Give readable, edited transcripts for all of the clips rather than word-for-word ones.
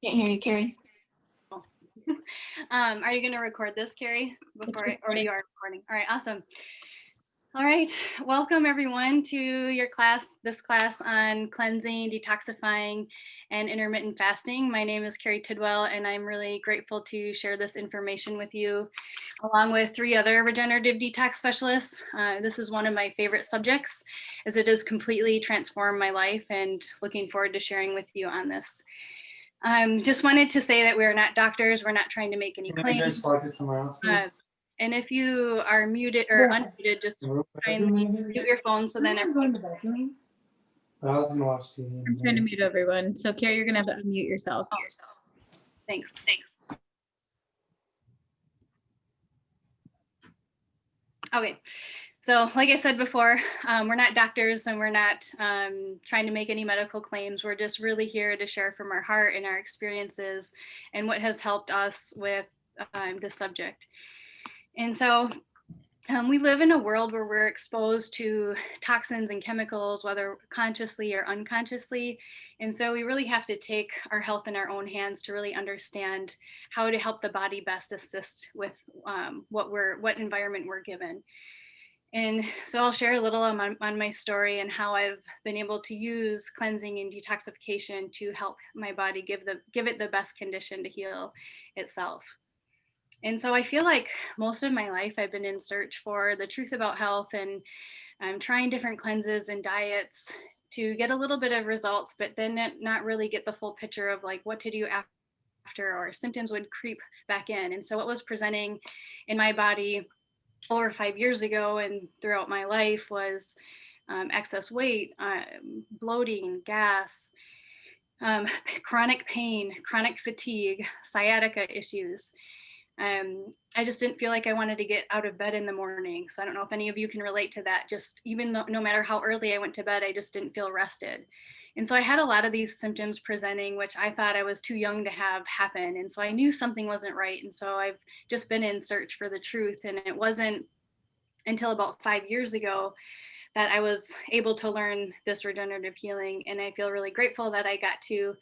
Can't hear you, Carrie. Oh. Are you going to record this, Carrie, before or you are recording? All right, awesome. All right, welcome everyone to your class, this class on cleansing, detoxifying, and intermittent fasting. My name is Carrie Tidwell, and I'm really grateful to share this information with you, along with 3 other regenerative detox specialists. This is one of my favorite subjects, as it has completely transformed my life, and looking forward to sharing with you on this. Just wanted to say that we're not doctors. We're not trying to make any claims. And if you are muted or unmuted, just kindly mute your phone so then everyone. I was gonna watch TV. I'm trying to mute everyone. So Carrie, you're gonna have to unmute yourself. Thanks. Okay. So like I said before, we're not doctors and we're not trying to make any medical claims. We're just really here to share from our heart and our experiences and what has helped us with this subject. And so we live in a world where we're exposed to toxins and chemicals, whether consciously or unconsciously. And so we really have to take our health in our own hands to really understand how to help the body best assist with what environment we're given. And so I'll share a little on my story and how I've been able to use cleansing and detoxification to help my body give it the best condition to heal itself. And so I feel like most of my life I've been in search for the truth about health, and I'm trying different cleanses and diets to get a little bit of results, but then not really get the full picture of like what to do after, or symptoms would creep back in. And so what was presenting in my body 4 or 5 years ago and throughout my life was excess weight, bloating, gas, chronic pain, chronic fatigue, sciatica issues. I just didn't feel like I wanted to get out of bed in the morning. So I don't know if any of you can relate to that. Just even though no matter how early I went to bed, I just didn't feel rested. And so I had a lot of these symptoms presenting, which I thought I was too young to have happen. And so I knew something wasn't right. And so I've just been in search for the truth. And it wasn't until about 5 years ago that I was able to learn this regenerative healing. And I feel really grateful that I got to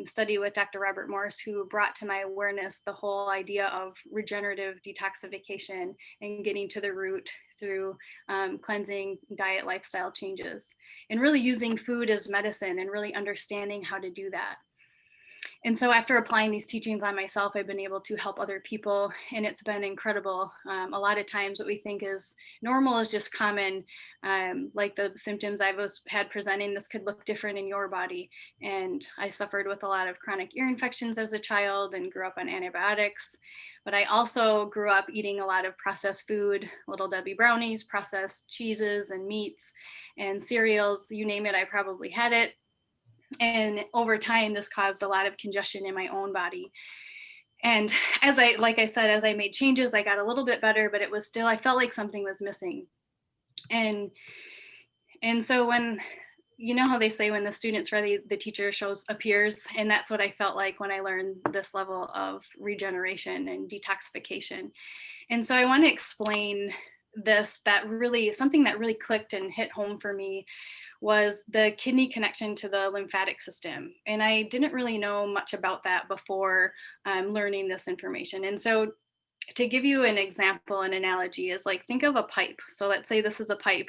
study with Dr. Robert Morse, who brought to my awareness the whole idea of regenerative detoxification and getting to the root through cleansing, diet, lifestyle changes, and really using food as medicine and really understanding how to do that. And so after applying these teachings on myself, I've been able to help other people, and it's been incredible. A lot of times what we think is normal is just common, like the symptoms I've had presenting, this could look different in your body. And I suffered with a lot of chronic ear infections as a child and grew up on antibiotics. But I also grew up eating a lot of processed food, Little Debbie brownies, processed cheeses and meats and cereals, you name it, I probably had it. And over time, this caused a lot of congestion in my own body. And as I made changes, I got a little bit better, but it was still, I felt like something was missing. And so when, you know how they say when the student's ready, the teacher appears. And that's what I felt like when I learned this level of regeneration and detoxification. And so I want to explain this, something that really clicked and hit home for me was the kidney connection to the lymphatic system. And I didn't really know much about that before learning this information. And so to give you an example, an analogy is like, think of a pipe. So let's say this is a pipe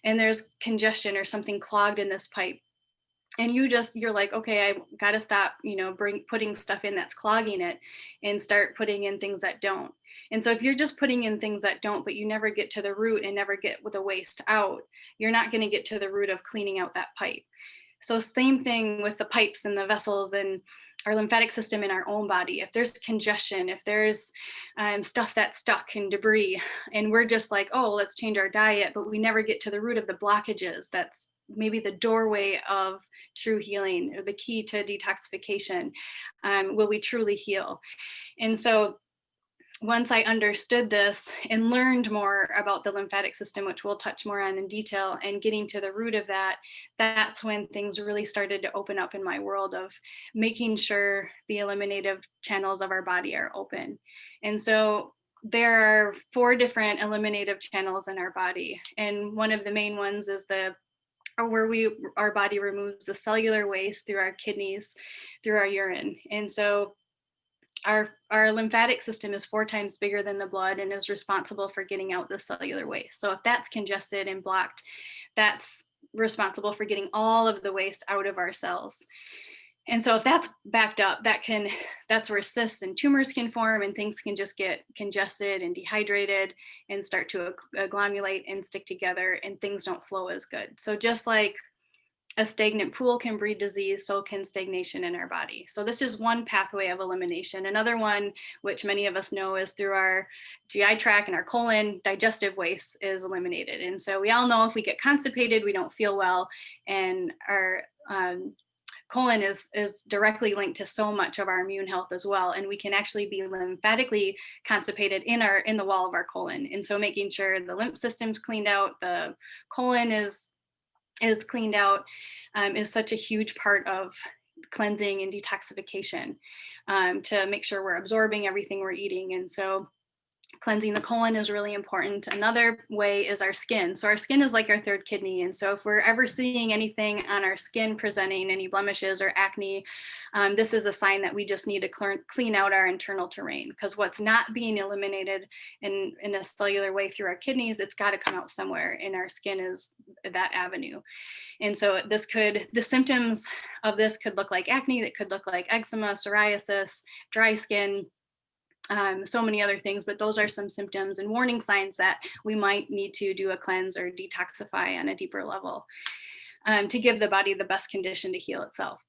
and there's congestion or something clogged in this pipe. And you're like, okay, I got to stop, putting stuff in that's clogging it and start putting in things that don't. And so if you're just putting in things that don't, but you never get to the root and never get the waste out, you're not going to get to the root of cleaning out that pipe. So same thing with the pipes and the vessels and our lymphatic system in our own body. If there's congestion, if there's stuff that's stuck and debris, and we're just like, oh, let's change our diet, but we never get to the root of the blockages, that's maybe the doorway of true healing, or the key to detoxification. Will we truly heal? And so once I understood this and learned more about the lymphatic system, which we'll touch more on in detail, and getting to the root of that, that's when things really started to open up in my world of making sure the eliminative channels of our body are open. And so there are 4 different eliminative channels in our body. And one of the main ones is the or where our body removes the cellular waste through our kidneys, through our urine. And so our lymphatic system is 4 times bigger than the blood and is responsible for getting out the cellular waste. So if that's congested and blocked, that's responsible for getting all of the waste out of our cells. And so if that's backed up, that's where cysts and tumors can form, and things can just get congested and dehydrated and start to agglomulate and stick together, and things don't flow as good. So just like a stagnant pool can breed disease, so can stagnation in our body. So this is one pathway of elimination. Another one, which many of us know, is through our GI tract and our colon. Digestive waste is eliminated. And so we all know if we get constipated, we don't feel well, and our colon is directly linked to so much of our immune health as well. And we can actually be lymphatically constipated in the wall of our colon. And so making sure the lymph system's cleaned out, the colon is cleaned out, is such a huge part of cleansing and detoxification, to make sure we're absorbing everything we're eating. And so cleansing the colon is really important. Another way is our skin. So our skin is like our third kidney. And so if we're ever seeing anything on our skin presenting, any blemishes or acne, this is a sign that we just need to clean out our internal terrain, because what's not being eliminated in a cellular way through our kidneys, it's got to come out somewhere, and our skin is that avenue. And so the symptoms of this could look like acne, that could look like eczema, psoriasis, dry skin, so many other things, but those are some symptoms and warning signs that we might need to do a cleanse or detoxify on a deeper level, to give the body the best condition to heal itself.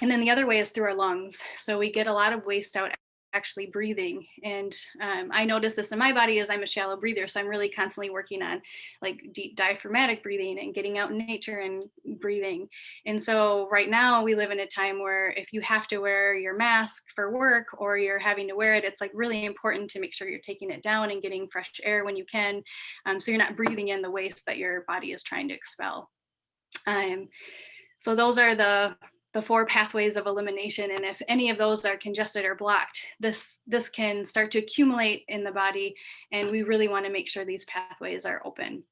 And then the other way is through our lungs. So we get a lot of waste out actually breathing. And I notice this in my body as I'm a shallow breather. So I'm really constantly working on like deep diaphragmatic breathing and getting out in nature and breathing. And so right now we live in a time where if you have to wear your mask for work, or you're having to wear it, it's like really important to make sure you're taking it down and getting fresh air when you can. So you're not breathing in the waste that your body is trying to expel. So those are the 4 pathways of elimination. And if any of those are congested or blocked, this can start to accumulate in the body. And we really want to make sure these pathways are open.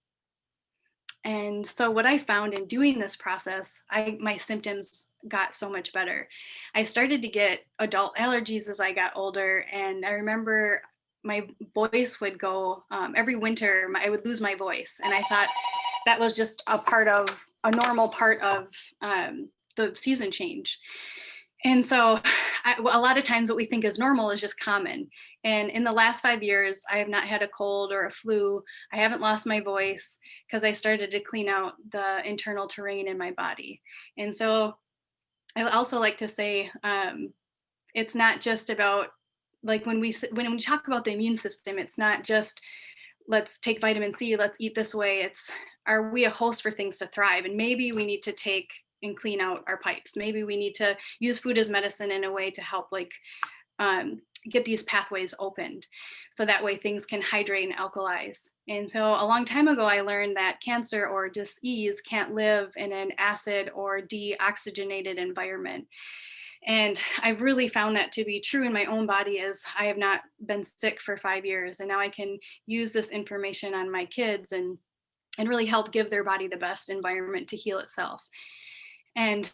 And so what I found in doing this process, my symptoms got so much better. I started to get adult allergies as I got older. And I remember my voice would go, every winter, I would lose my voice. And I thought that was just a normal part of the season change. And so a lot of times what we think is normal is just common. And in the last 5 years, I have not had a cold or a flu. I haven't lost my voice because I started to clean out the internal terrain in my body. And so I also like to say, it's not just about, like when we talk about the immune system, it's not just let's take vitamin C, let's eat this way. It's, are we a host for things to thrive? And maybe we need to take and clean out our pipes. Maybe we need to use food as medicine in a way to help get these pathways opened, so that way things can hydrate and alkalize. And so a long time ago, I learned that cancer or disease can't live in an acid or deoxygenated environment. And I've really found that to be true in my own body, as I have not been sick for 5 years. And now I can use this information on my kids and really help give their body the best environment to heal itself. And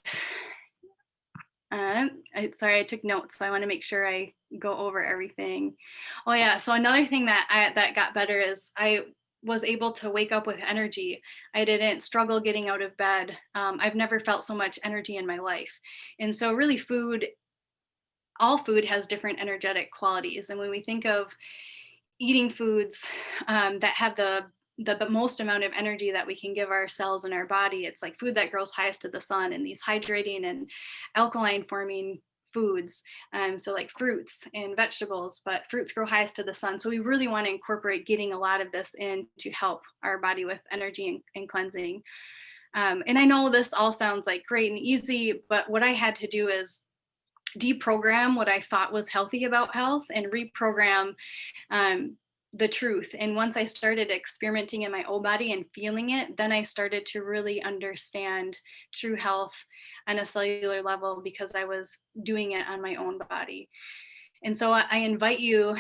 sorry, I took notes, so I want to make sure I go over everything. Oh yeah, so another thing that got better is I was able to wake up with energy. I didn't struggle getting out of bed. I've never felt so much energy in my life. And so really all food has different energetic qualities. And when we think of eating foods that have the most amount of energy that we can give our cells in our body, it's like food that grows highest to the sun, and these hydrating and alkaline forming foods. So like fruits and vegetables, but fruits grow highest to the sun. So we really want to incorporate getting a lot of this in to help our body with energy and cleansing. And I know this all sounds like great and easy, but what I had to do is deprogram what I thought was healthy about health and reprogram the truth. And once I started experimenting in my own body and feeling it, then I started to really understand true health on a cellular level, because I was doing it on my own body. And so I invite you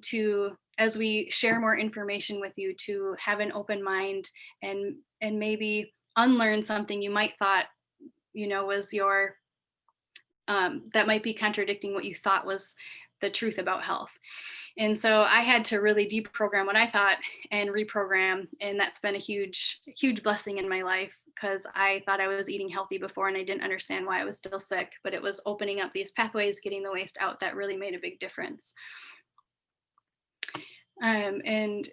to, as we share more information with you, to have an open mind and maybe unlearn something you might thought, was your, that might be contradicting what you thought was the truth about health. And so I had to really deprogram what I thought and reprogram. And that's been a huge, huge blessing in my life, because I thought I was eating healthy before and I didn't understand why I was still sick, but it was opening up these pathways, getting the waste out, that really made a big difference. And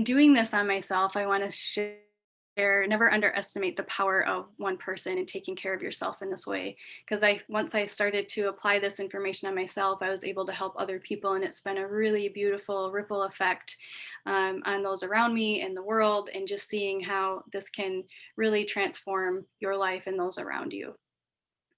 doing this on myself, I want to share, never underestimate the power of one person and taking care of yourself in this way. Because once I started to apply this information on myself, I was able to help other people. And it's been a really beautiful ripple effect on those around me and the world, and just seeing how this can really transform your life and those around you.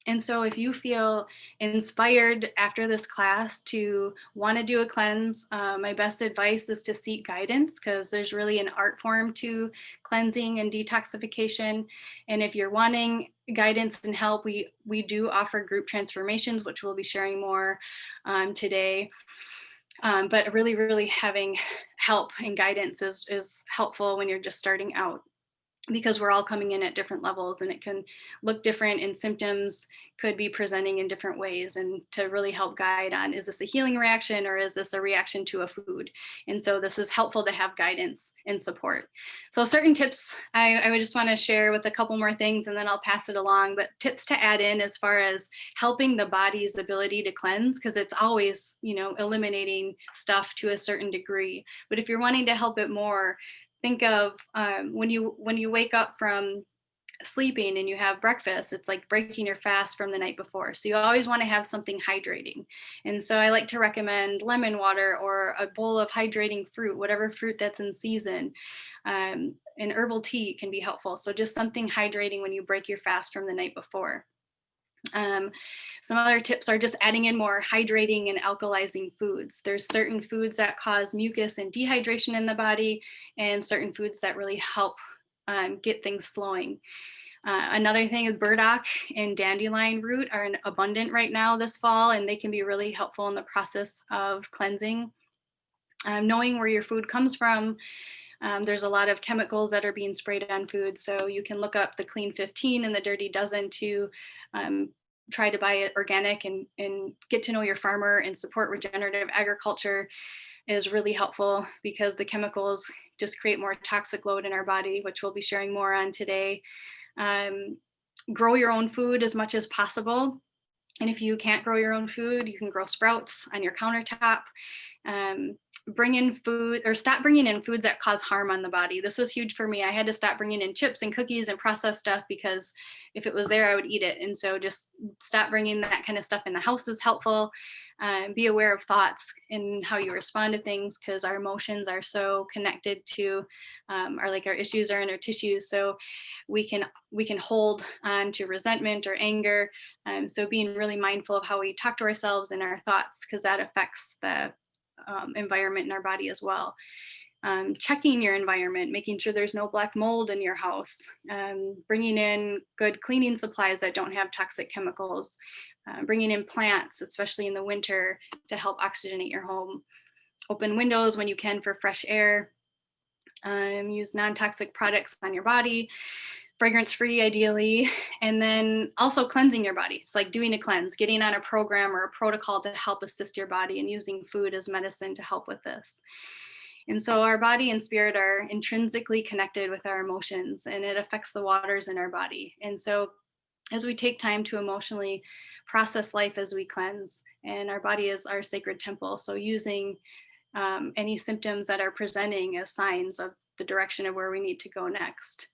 And so if you feel inspired after this class to want to do a cleanse, my best advice is to seek guidance, because there's really an art form to cleansing and detoxification. And if you're wanting guidance and help, we do offer group transformations, which we'll be sharing more today. But really, really having help and guidance is helpful when you're just starting out, because we're all coming in at different levels and it can look different, and symptoms could be presenting in different ways, and to really help guide on, is this a healing reaction or is this a reaction to a food? And so this is helpful to have guidance and support. So certain tips I would just want to share with a couple more things, and then I'll pass it along, but tips to add in as far as helping the body's ability to cleanse, because it's always, eliminating stuff to a certain degree. But if you're wanting to help it more, think of when you wake up from sleeping and you have breakfast, it's like breaking your fast from the night before. So you always want to have something hydrating. And so I like to recommend lemon water or a bowl of hydrating fruit, whatever fruit that's in season. And herbal tea can be helpful. So just something hydrating when you break your fast from the night before. Some other tips are just adding in more hydrating and alkalizing foods. There's certain foods that cause mucus and dehydration in the body, and certain foods that really help get things flowing. Another thing is burdock and dandelion root are abundant right now this fall, and they can be really helpful in the process of cleansing. Knowing where your food comes from. There's a lot of chemicals that are being sprayed on food, so you can look up the Clean 15 and the Dirty Dozen to try to buy it organic and get to know your farmer and support regenerative agriculture is really helpful, because the chemicals just create more toxic load in our body, which we'll be sharing more on today. Grow your own food as much as possible. And if you can't grow your own food, you can grow sprouts on your countertop. Bring in food, or stop bringing in foods that cause harm on the body. This was huge for me. I had to stop bringing in chips and cookies and processed stuff, because if it was there, I would eat it. And so just stop bringing that kind of stuff in the house is helpful. Be aware of thoughts and how you respond to things, because our emotions are so connected to our issues are in our tissues. So we can hold on to resentment or anger. So being really mindful of how we talk to ourselves and our thoughts, because that affects the environment in our body as well. Checking your environment, making sure there's no black mold in your house, bringing in good cleaning supplies that don't have toxic chemicals, bringing in plants, especially in the winter, to help oxygenate your home. Open windows when you can for fresh air. Use non-toxic products on your body, fragrance-free ideally, and then also cleansing your body. It's like doing a cleanse, getting on a program or a protocol to help assist your body, and using food as medicine to help with this. And so our body and spirit are intrinsically connected with our emotions, and it affects the waters in our body. And so as we take time to emotionally process life as we cleanse, and our body is our sacred temple, so using any symptoms that are presenting as signs of the direction of where we need to go next.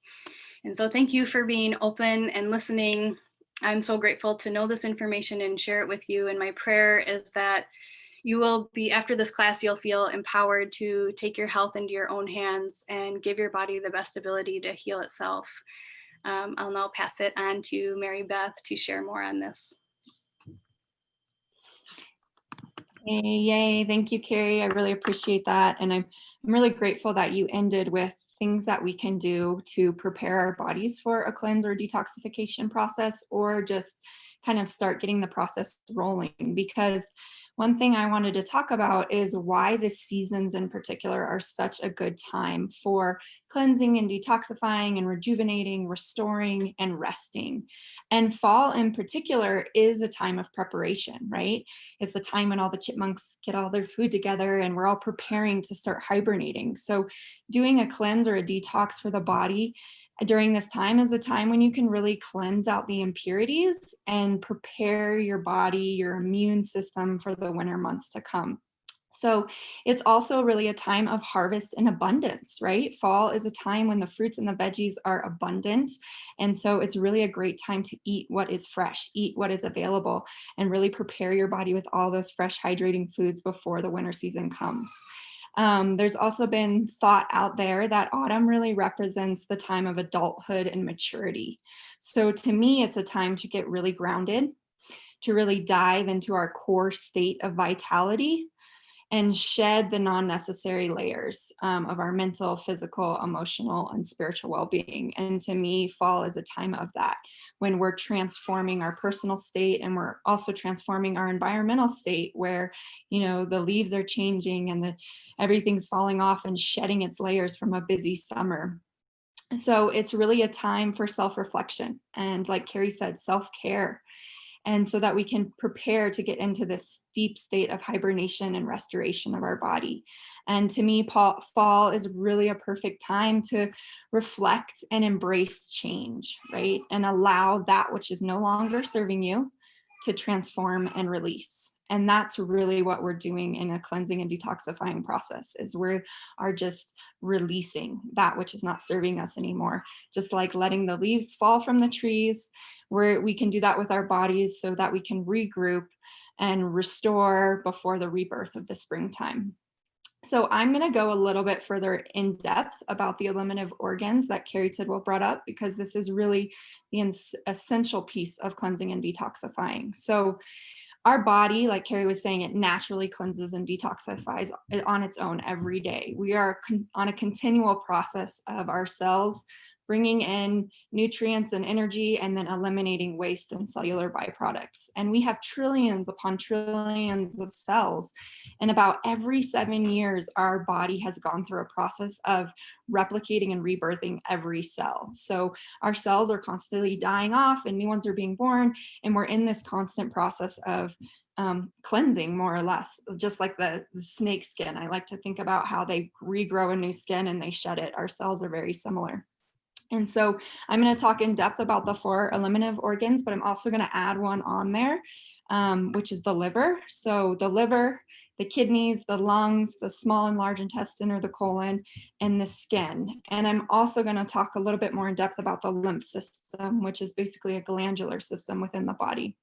And so thank you for being open and listening. I'm so grateful to know this information and share it with you. And my prayer is that you will be, after this class, you'll feel empowered to take your health into your own hands and give your body the best ability to heal itself. I'll now pass it on to Mary Beth to share more on this. Yay. Thank you, Carrie. I really appreciate that. And I'm really grateful that you ended with things that we can do to prepare our bodies for a cleanse or detoxification process, or just kind of start getting the process rolling. Because one thing I wanted to talk about is why the seasons in particular are such a good time for cleansing and detoxifying and rejuvenating, restoring, and resting. And fall in particular is a time of preparation, right? It's the time when all the chipmunks get all their food together and we're all preparing to start hibernating. So doing a cleanse or a detox for the body during this time is a time when you can really cleanse out the impurities and prepare your body, your immune system for the winter months to come. So it's also really a time of harvest and abundance, right? Fall is a time when the fruits and the veggies are abundant. And so it's really a great time to eat what is fresh, eat what is available, and really prepare your body with all those fresh, hydrating foods before the winter season comes. There's also been thought out there that autumn really represents the time of adulthood and maturity. So to me, it's a time to get really grounded, to really dive into our core state of vitality and shed the non-necessary layers of our mental, physical, emotional, and spiritual well-being. And to me, fall is a time of that, when we're transforming our personal state and we're also transforming our environmental state, where, you know, the leaves are changing and everything's falling off and shedding its layers from a busy summer. So it's really a time for self-reflection and, like Carrie said, self-care. And so that we can prepare to get into this deep state of hibernation and restoration of our body. And to me, fall is really a perfect time to reflect and embrace change, right? And allow that which is no longer serving you to transform and release. And that's really what we're doing in a cleansing and detoxifying process, is we are just releasing that which is not serving us anymore. Just like letting the leaves fall from the trees, where we can do that with our bodies so that we can regroup and restore before the rebirth of the springtime. So I'm going to go a little bit further in depth about the eliminative organs that Carrie Tidwell brought up, because this is really the essential piece of cleansing and detoxifying. So our body, like Carrie was saying, it naturally cleanses and detoxifies on its own every day. We are on a continual process of our cells bringing in nutrients and energy, and then eliminating waste and cellular byproducts. And we have trillions upon trillions of cells. And about every 7 years, our body has gone through a process of replicating and rebirthing every cell. So our cells are constantly dying off and new ones are being born. And we're in this constant process of cleansing, more or less, just like the snake skin. I like to think about how they regrow a new skin and they shed it. Our cells are very similar. And so I'm going to talk in depth about the 4 eliminative organs, but I'm also going to add one on there, which is the liver. So the liver, the kidneys, the lungs, the small and large intestine or the colon, and the skin. And I'm also going to talk a little bit more in depth about the lymph system, which is basically a glandular system within the body.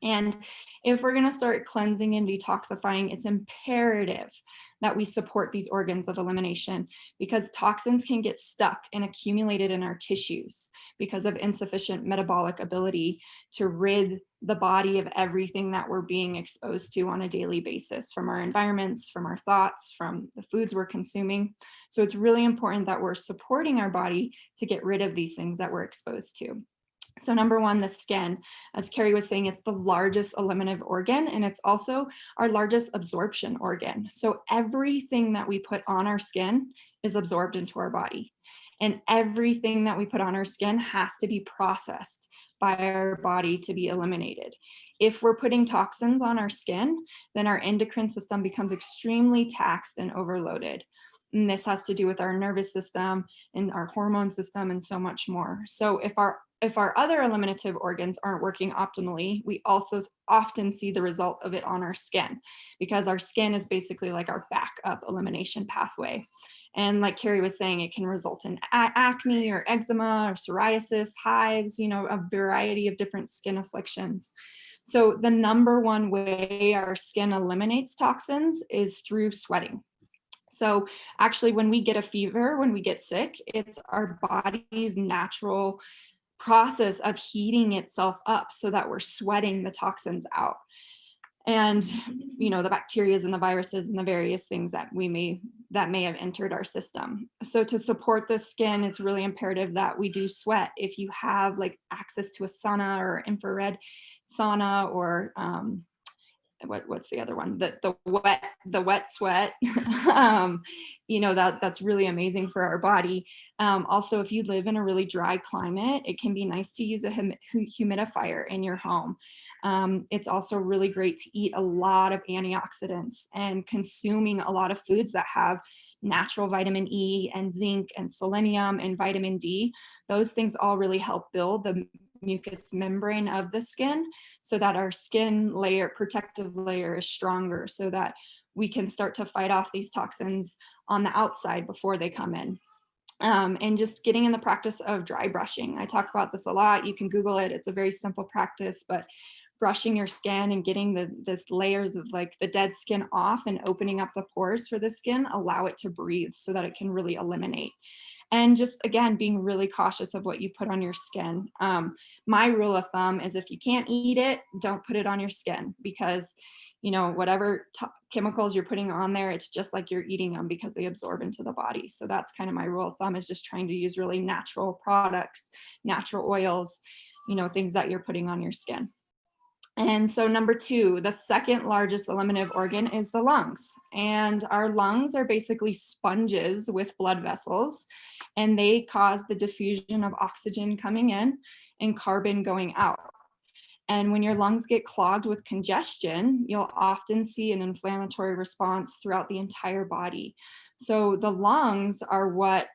And if we're going to start cleansing and detoxifying, it's imperative that we support these organs of elimination, because toxins can get stuck and accumulated in our tissues because of insufficient metabolic ability to rid the body of everything that we're being exposed to on a daily basis, from our environments, from our thoughts, from the foods we're consuming. So it's really important that we're supporting our body to get rid of these things that we're exposed to. So number 1, the skin. As Carrie was saying, it's the largest eliminative organ, and it's also our largest absorption organ. So everything that we put on our skin is absorbed into our body. And everything that we put on our skin has to be processed by our body to be eliminated. If we're putting toxins on our skin, then our endocrine system becomes extremely taxed and overloaded. And this has to do with our nervous system and our hormone system and so much more. So if our other eliminative organs aren't working optimally, we also often see the result of it on our skin, because our skin is basically like our backup elimination pathway. And like Carrie was saying, it can result in acne or eczema or psoriasis, hives, a variety of different skin afflictions. So the number 1 way our skin eliminates toxins is through sweating. So actually, when we get a fever, when we get sick, it's our body's natural process of heating itself up so that we're sweating the toxins out. and the bacteria and the viruses and the various things that may have entered our system. So to support the skin, it's really imperative that we do sweat. If you have like access to a sauna or infrared sauna, or what's the other one, the wet sweat, that's really amazing for our body. Also, if you live in a really dry climate, it can be nice to use a humidifier in your home. It's also really great to eat a lot of antioxidants and consuming a lot of foods that have natural vitamin E and zinc and selenium and vitamin D. Those things all really help build the mucous membrane of the skin, so that our skin layer, protective layer, is stronger, so that we can start to fight off these toxins on the outside before they come in. And just getting in the practice of dry brushing. I talk about this a lot. You can Google it. It's a very simple practice, but brushing your skin and getting the layers of like the dead skin off and opening up the pores for the skin allow it to breathe, so that it can really eliminate. And just, again, being really cautious of what you put on your skin. My rule of thumb is if you can't eat it, don't put it on your skin, because, whatever chemicals you're putting on there, it's just like you're eating them because they absorb into the body. So that's kind of my rule of thumb, is just trying to use really natural products, natural oils, things that you're putting on your skin. And so number 2, the second largest eliminative organ is the lungs. And our lungs are basically sponges with blood vessels, and they cause the diffusion of oxygen coming in and carbon going out. And when your lungs get clogged with congestion, you'll often see an inflammatory response throughout the entire body. So the lungs are what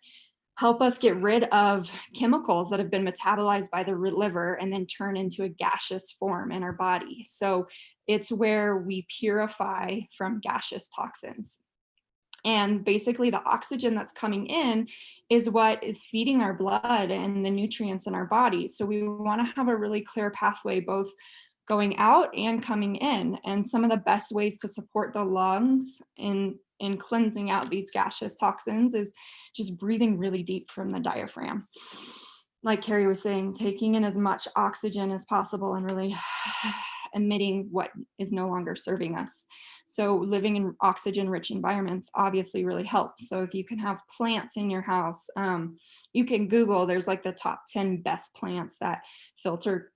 help us get rid of chemicals that have been metabolized by the liver and then turn into a gaseous form in our body. So it's where we purify from gaseous toxins. And basically the oxygen that's coming in is what is feeding our blood and the nutrients in our body. So we want to have a really clear pathway, both going out and coming in. And some of the best ways to support the lungs in cleansing out these gaseous toxins is just breathing really deep from the diaphragm. Like Carrie was saying, taking in as much oxygen as possible and really emitting what is no longer serving us. So living in oxygen-rich environments obviously really helps. So if you can have plants in your house, you can Google, there's like the top 10 best plants that filter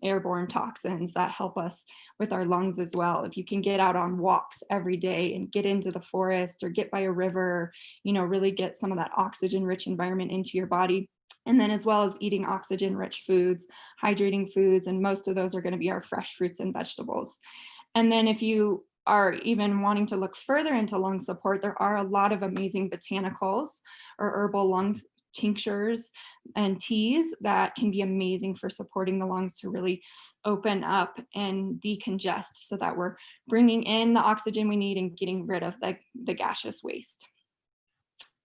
airborne toxins that help us with our lungs as well. If you can get out on walks every day and get into the forest or get by a river, really get some of that oxygen-rich environment into your body. And then as well as eating oxygen-rich foods, hydrating foods, and most of those are going to be our fresh fruits and vegetables. And then if you are even wanting to look further into lung support, there are a lot of amazing botanicals or herbal lung tinctures and teas that can be amazing for supporting the lungs to really open up and decongest, so that we're bringing in the oxygen we need and getting rid of the gaseous waste.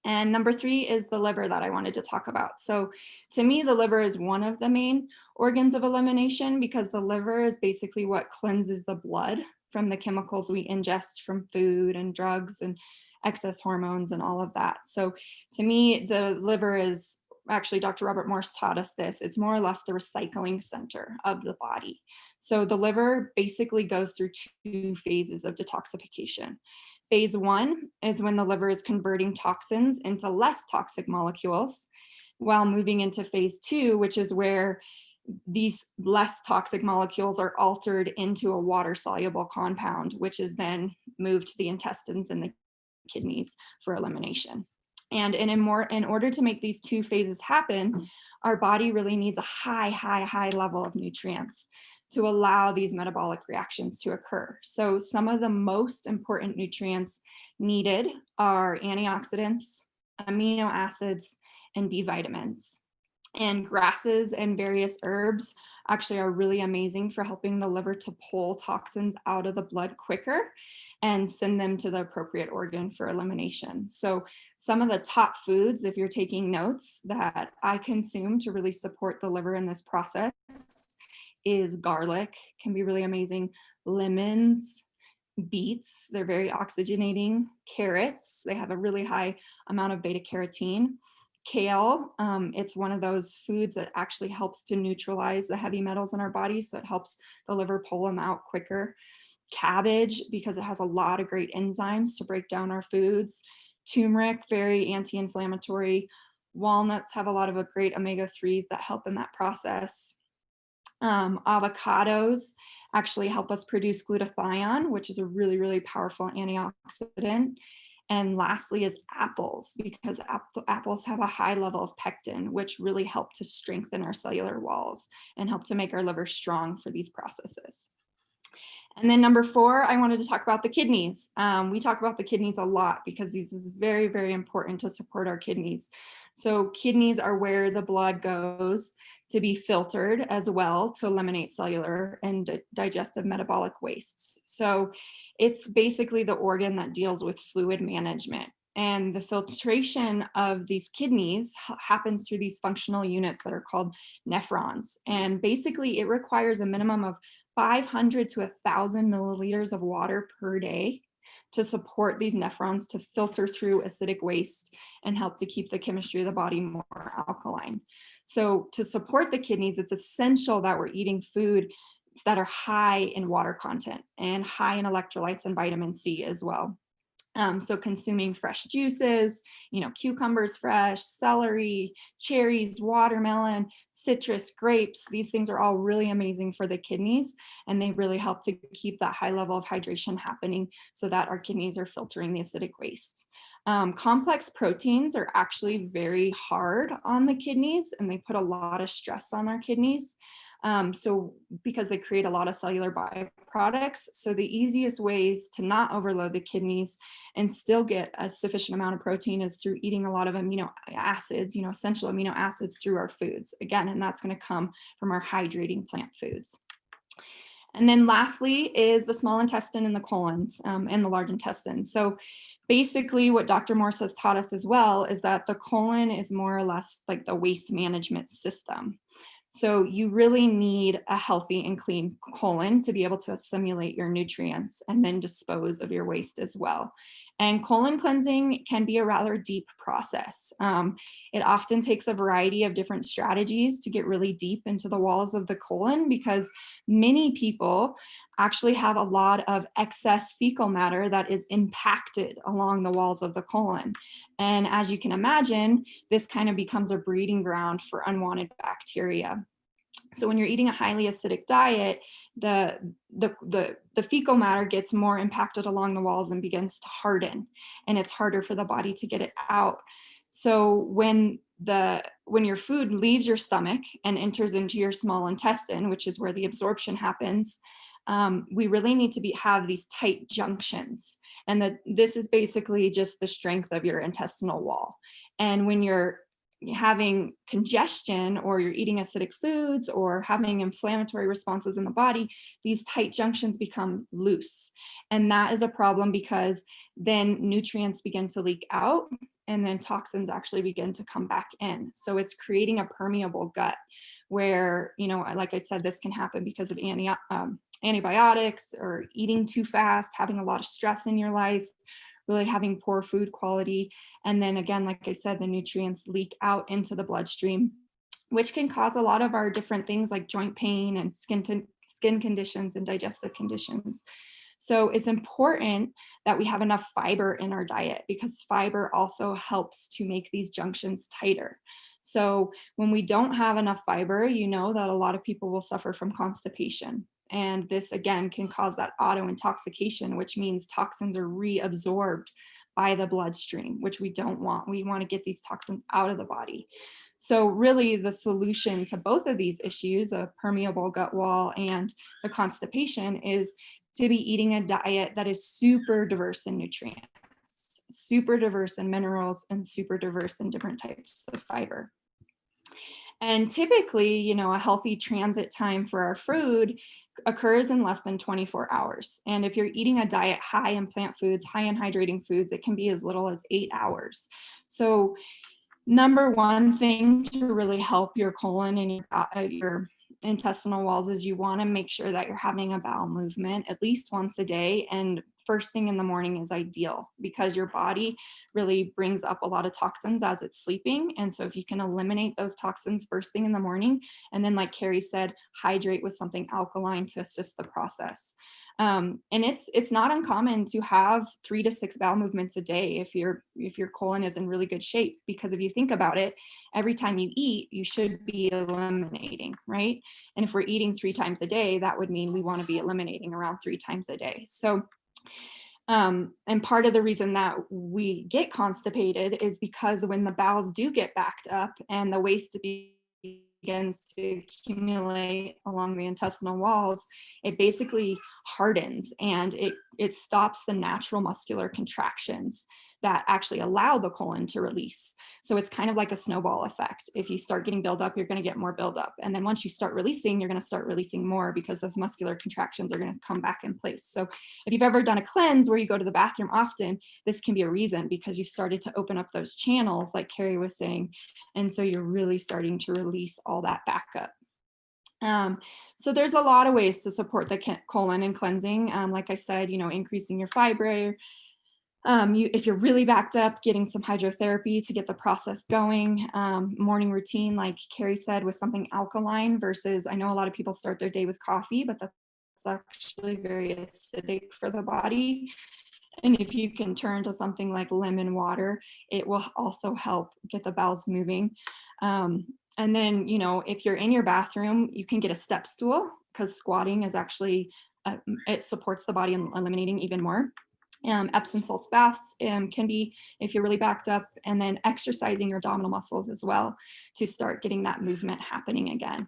And number 3 is the liver that I wanted to talk about. So to me, the liver is one of the main organs of elimination, because the liver is basically what cleanses the blood from the chemicals we ingest from food and drugs and excess hormones and all of that. So to me, the liver is actually, Dr. Robert Morse taught us this, it's more or less the recycling center of the body. So the liver basically goes through 2 phases of detoxification. Phase 1 is when the liver is converting toxins into less toxic molecules, while moving into phase 2, which is where these less toxic molecules are altered into a water-soluble compound, which is then moved to the intestines and the kidneys for elimination. And in order to make these 2 phases happen, our body really needs a high level of nutrients to allow these metabolic reactions to occur. So some of the most important nutrients needed are antioxidants, amino acids, and B vitamins. And grasses and various herbs actually are really amazing for helping the liver to pull toxins out of the blood quicker and send them to the appropriate organ for elimination. So some of the top foods, if you're taking notes, that I consume to really support the liver in this process is garlic, can be really amazing, lemons, beets, they're very oxygenating, carrots, they have a really high amount of beta carotene, kale. It's one of those foods that actually helps to neutralize the heavy metals in our body. So it helps the liver pull them out quicker. Cabbage, because it has a lot of great enzymes to break down our foods. Turmeric, very anti-inflammatory. Walnuts have a lot of great omega-3s that help in that process. Avocados actually help us produce glutathione, which is a really, really powerful antioxidant. And lastly is apples, because apples have a high level of pectin, which really help to strengthen our cellular walls and help to make our liver strong for these processes. And then number 4, I wanted to talk about the kidneys. We talk about the kidneys a lot because this is very, very important to support our kidneys. So kidneys are where the blood goes to be filtered as well to eliminate cellular and digestive metabolic wastes. So it's basically the organ that deals with fluid management. And the filtration of these kidneys happens through these functional units that are called nephrons. And basically it requires a minimum of 500 to 1,000 milliliters of water per day to support these nephrons to filter through acidic waste and help to keep the chemistry of the body more alkaline. So to support the kidneys, it's essential that we're eating food that are high in water content and high in electrolytes and vitamin C as well. So consuming fresh juices, cucumbers fresh, celery, cherries, watermelon, citrus, grapes, these things are all really amazing for the kidneys, and they really help to keep that high level of hydration happening so that our kidneys are filtering the acidic waste. Complex proteins are actually very hard on the kidneys, and they put a lot of stress on our kidneys. So because they create a lot of cellular byproducts. So the easiest ways to not overload the kidneys and still get a sufficient amount of protein is through eating a lot of amino acids, essential amino acids through our foods. Again, and that's going to come from our hydrating plant foods. And then lastly is the small intestine and the colons and the large intestine. So basically what Dr. Morse has taught us as well is that the colon is more or less like the waste management system. So you really need a healthy and clean colon to be able to assimilate your nutrients and then dispose of your waste as well. And colon cleansing can be a rather deep process. It often takes a variety of different strategies to get really deep into the walls of the colon, because many people actually have a lot of excess fecal matter that is impacted along the walls of the colon. And as you can imagine, this kind of becomes a breeding ground for unwanted bacteria. So when you're eating a highly acidic diet, the fecal matter gets more impacted along the walls and begins to harden, and it's harder for the body to get it out. So when your food leaves your stomach and enters into your small intestine, which is where the absorption happens, we really need to have these tight junctions. And this is basically just the strength of your intestinal wall. And when you're having congestion, or you're eating acidic foods, or having inflammatory responses in the body, these tight junctions become loose. And that is a problem, because then nutrients begin to leak out, and then toxins actually begin to come back in. So it's creating a permeable gut where, like I said, this can happen because of antibiotics, or eating too fast, having a lot of stress in your life, really having poor food quality. And then again, like I said, the nutrients leak out into the bloodstream, which can cause a lot of our different things like joint pain and skin conditions and digestive conditions. So it's important that we have enough fiber in our diet, because fiber also helps to make these junctions tighter. So when we don't have enough fiber, that a lot of people will suffer from constipation. And this again can cause that auto intoxication, which means toxins are reabsorbed by the bloodstream, which we don't want. We want to get these toxins out of the body. So really the solution to both of these issues, a permeable gut wall and the constipation, is to be eating a diet that is super diverse in nutrients, super diverse in minerals, and super diverse in different types of fiber. And typically, a healthy transit time for our food occurs in less than 24 hours. And if you're eating a diet high in plant foods, high in hydrating foods, it can be as little as 8 hours. So number one thing to really help your colon and your intestinal walls is you want to make sure that you're having a bowel movement at least once a day, and first thing in the morning is ideal because your body really brings up a lot of toxins as it's sleeping. And so if you can eliminate those toxins first thing in the morning, and then like Carrie said, hydrate with something alkaline to assist the process. And it's not uncommon to have 3 to 6 bowel movements a day if your colon is in really good shape, because if you think about it, every time you eat, you should be eliminating, right? And if we're eating 3 times a day, that would mean we want to be eliminating around 3 times a day. So and part of the reason that we get constipated is because when the bowels do get backed up and the waste begins to accumulate along the intestinal walls, it basically hardens and it stops the natural muscular contractions that actually allow the colon to release. So it's kind of like a snowball effect. If you start getting buildup, you're going to get more buildup. And then once you start releasing, you're going to start releasing more because those muscular contractions are going to come back in place. So if you've ever done a cleanse where you go to the bathroom often, this can be a reason because you've started to open up those channels like Carrie was saying. And so you're really starting to release all that backup. So there's a lot of ways to support the colon and cleansing. Like I said, increasing your fiber. If you're really backed up, getting some hydrotherapy to get the process going. Morning routine, like Carrie said, with something alkaline versus, I know a lot of people start their day with coffee, but that's actually very acidic for the body. And if you can turn to something like lemon water, it will also help get the bowels moving. And then, if you're in your bathroom, you can get a step stool because squatting is actually, it supports the body in eliminating even more. Epsom salts baths can be if you're really backed up, and then exercising your abdominal muscles as well to start getting that movement happening again.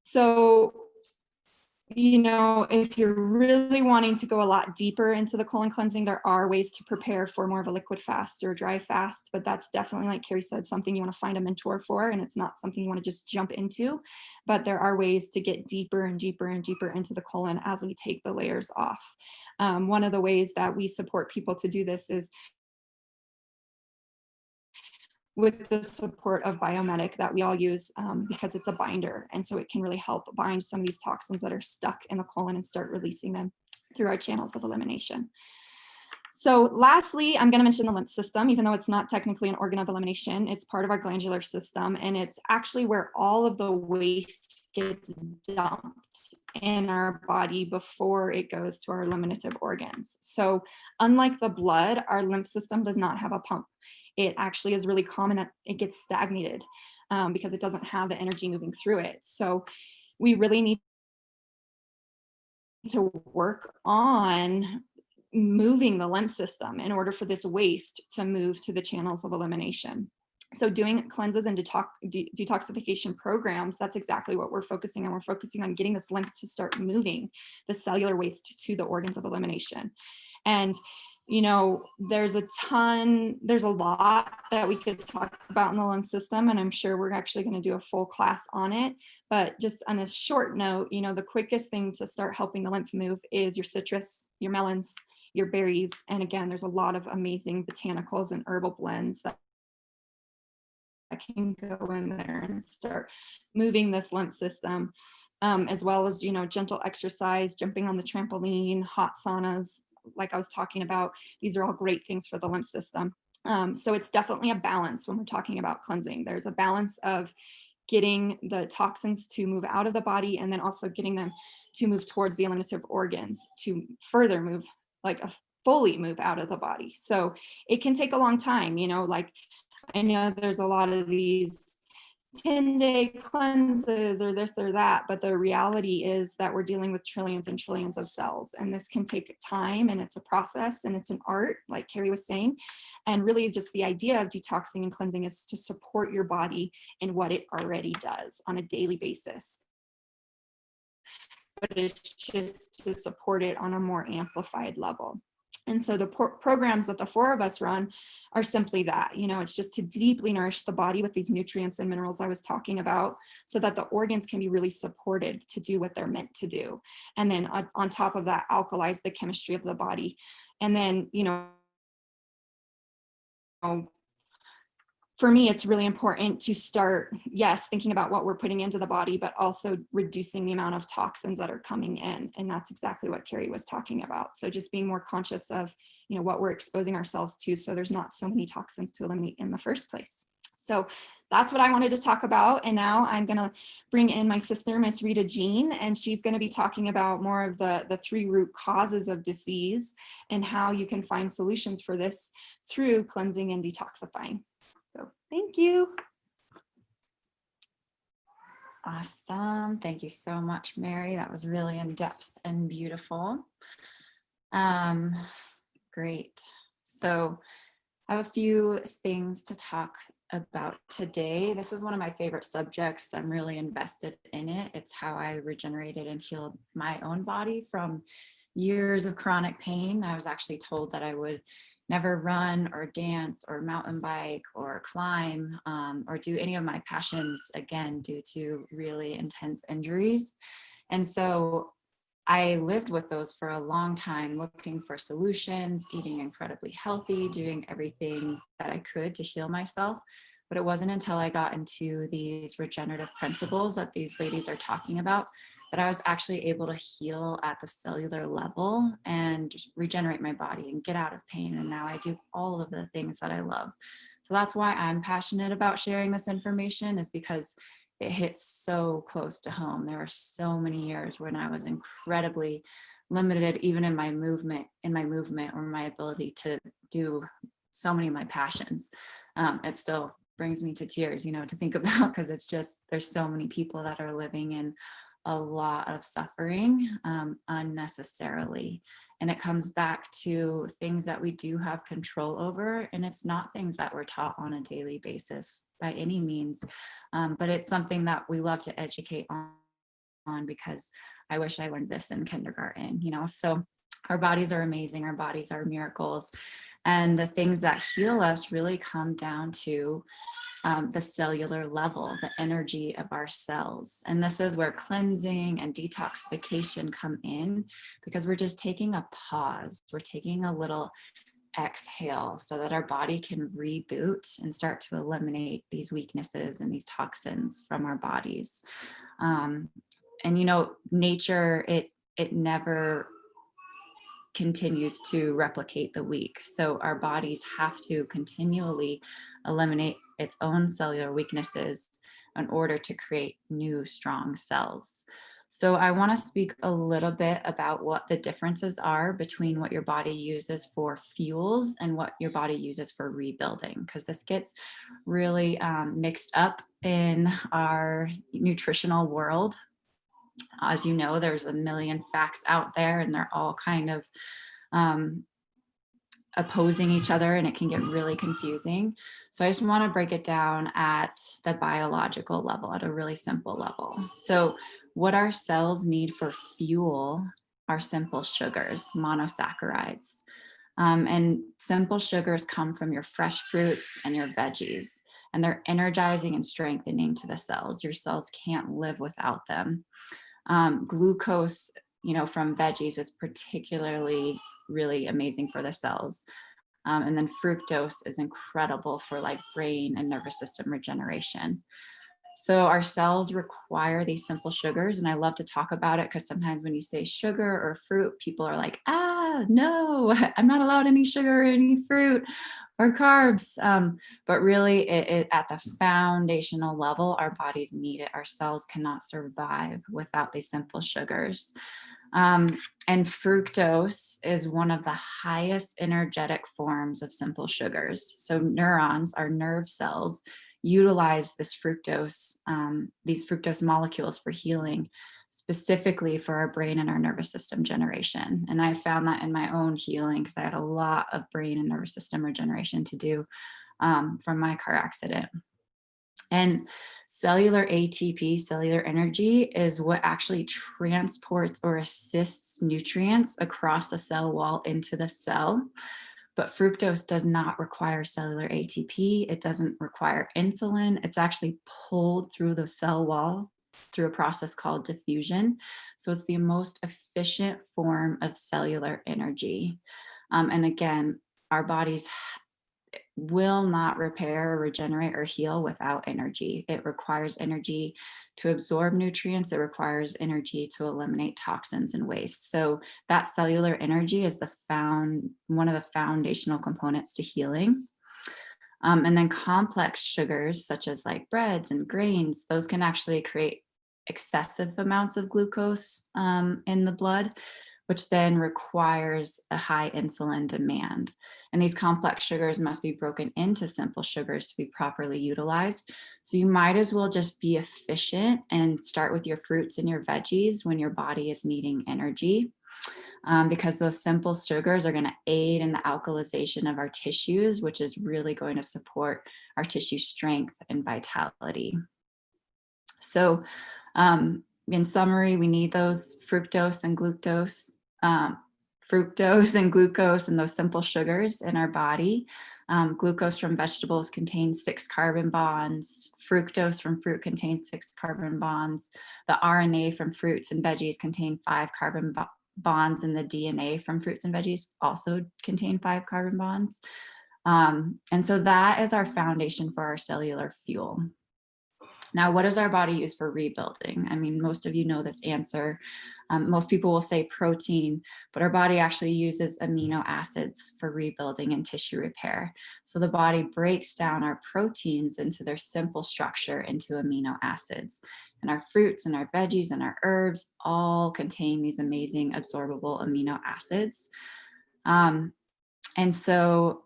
So, if you're really wanting to go a lot deeper into the colon cleansing, there are ways to prepare for more of a liquid fast or a dry fast, but that's definitely, like Carrie said, something you want to find a mentor for, and it's not something you want to just jump into, but there are ways to get deeper and deeper and deeper into the colon as we take the layers off. One of the ways that we support people to do this is with the support of Biomedic that we all use because it's a binder. And so it can really help bind some of these toxins that are stuck in the colon and start releasing them through our channels of elimination. So lastly, I'm going to mention the lymph system. Even though it's not technically an organ of elimination, it's part of our glandular system, and it's actually where all of the waste gets dumped in our body before it goes to our eliminative organs. So unlike the blood, our lymph system does not have a pump. It actually is really common that it gets stagnated because it doesn't have the energy moving through it. So we really need to work on moving the lymph system in order for this waste to move to the channels of elimination. So doing cleanses and detoxification programs, that's exactly what we're focusing on. We're focusing on getting this lymph to start moving the cellular waste to the organs of elimination. And there's a lot that we could talk about in the lymph system, and I'm sure we're actually going to do a full class on it. But just on a short note, the quickest thing to start helping the lymph move is your citrus, your melons, your berries. And again, there's a lot of amazing botanicals and herbal blends that can go in there and start moving this lymph system, as well as, gentle exercise, jumping on the trampoline, hot saunas, like I was talking about. These are all great things for the lymph system. So it's definitely a balance when we're talking about cleansing. There's a balance of getting the toxins to move out of the body and then also getting them to move towards the eliminative organs to further move, fully move out of the body. So it can take a long time, like I know there's a lot of these 10-day cleanses or this or that, but the reality is that we're dealing with trillions and trillions of cells, and this can take time, and it's a process, and it's an art, like Carrie was saying. And really just the idea of detoxing and cleansing is to support your body in what it already does on a daily basis, but it's just to support it on a more amplified level. And so the programs that the 4 of us run are simply that, it's just to deeply nourish the body with these nutrients and minerals I was talking about, so that the organs can be really supported to do what they're meant to do. And then on top of that, alkalize the chemistry of the body. And then, for me, it's really important to start, yes, thinking about what we're putting into the body, but also reducing the amount of toxins that are coming in. And that's exactly what Carrie was talking about. So just being more conscious of, what we're exposing ourselves to, so there's not so many toxins to eliminate in the first place. So that's what I wanted to talk about. And now I'm going to bring in my sister, Miss Rita Jean, and she's going to be talking about more of the 3 root causes of disease and how you can find solutions for this through cleansing and detoxifying. So thank you. Awesome. Thank you so much, Mary. That was really in depth and beautiful. Great. So I have a few things to talk about today. This is one of my favorite subjects. I'm really invested in it. It's how I regenerated and healed my own body from years of chronic pain. I was actually told that I would never run or dance or mountain bike or climb or do any of my passions again due to really intense injuries. And so I lived with those for a long time, looking for solutions, eating incredibly healthy, doing everything that I could to heal myself. But it wasn't until I got into these regenerative principles that these ladies are talking about that I was actually able to heal at the cellular level and regenerate my body and get out of pain. And now I do all of the things that I love. So that's why I'm passionate about sharing this information, is because it hits so close to home. There are so many years when I was incredibly limited, even in my movement or my ability to do so many of my passions. It still brings me to tears, to think about, because it's just, there's so many people that are living in a lot of suffering unnecessarily. And it comes back to things that we do have control over. And it's not things that we're taught on a daily basis by any means. But it's something that we love to educate on because I wish I learned this in kindergarten, So our bodies are amazing. Our bodies are miracles. And the things that heal us really come down to the cellular level, the energy of our cells. And this is where cleansing and detoxification come in, because we're just taking a pause. We're taking a little exhale so that our body can reboot and start to eliminate these weaknesses and these toxins from our bodies. And nature, it never continues to replicate the weak. So our bodies have to continually eliminate its own cellular weaknesses in order to create new strong cells. So I want to speak a little bit about what the differences are between what your body uses for fuels and what your body uses for rebuilding, because this gets really mixed up in our nutritional world. As you know, there's a million facts out there and they're all kind of opposing each other, and it can get really confusing. So I just want to break it down at the biological level, at a really simple level. So what our cells need for fuel are simple sugars, monosaccharides. And simple sugars come from your fresh fruits and your veggies, and they're energizing and strengthening to the cells. Your cells can't live without them. Glucose, from veggies is particularly really amazing for the cells. And then fructose is incredible for like brain and nervous system regeneration. So our cells require these simple sugars, and I love to talk about it because sometimes when you say sugar or fruit, people are like, no, I'm not allowed any sugar or any fruit or carbs. But really, it at the foundational level, our bodies need it. Our cells cannot survive without these simple sugars. And fructose is one of the highest energetic forms of simple sugars. So neurons, our nerve cells, utilize this fructose, these fructose molecules for healing, specifically for our brain and our nervous system generation. And I found that in my own healing because I had a lot of brain and nervous system regeneration to do from my car accident. And cellular ATP, cellular energy, is what actually transports or assists nutrients across the cell wall into the cell. But fructose does not require cellular ATP. It doesn't require insulin. It's actually pulled through the cell wall through a process called diffusion. So it's the most efficient form of cellular energy. And again, our bodies, will not repair, regenerate, or heal without energy. It requires energy to absorb nutrients. It requires energy to eliminate toxins and waste. So that cellular energy is one of the foundational components to healing. And then complex sugars, such as like breads and grains, those can actually create excessive amounts of glucose in the blood, which then requires a high insulin demand. And these complex sugars must be broken into simple sugars to be properly utilized. So you might as well just be efficient and start with your fruits and your veggies when your body is needing energy. Because those simple sugars are going to aid in the alkalization of our tissues, which is really going to support our tissue strength and vitality. So in summary, we need those fructose and glucose and those simple sugars in our body. Glucose from vegetables contains 6 carbon bonds. Fructose from fruit contains 6 carbon bonds. The RNA from fruits and veggies contain 5 carbon bonds, and the DNA from fruits and veggies also contain 5 carbon bonds. And so that is our foundation for our cellular fuel. Now, what does our body use for rebuilding? I mean, most of you know this answer. Most people will say protein, but our body actually uses amino acids for rebuilding and tissue repair. So the body breaks down our proteins into their simple structure into amino acids. And our fruits and our veggies and our herbs all contain these amazing absorbable amino acids. And so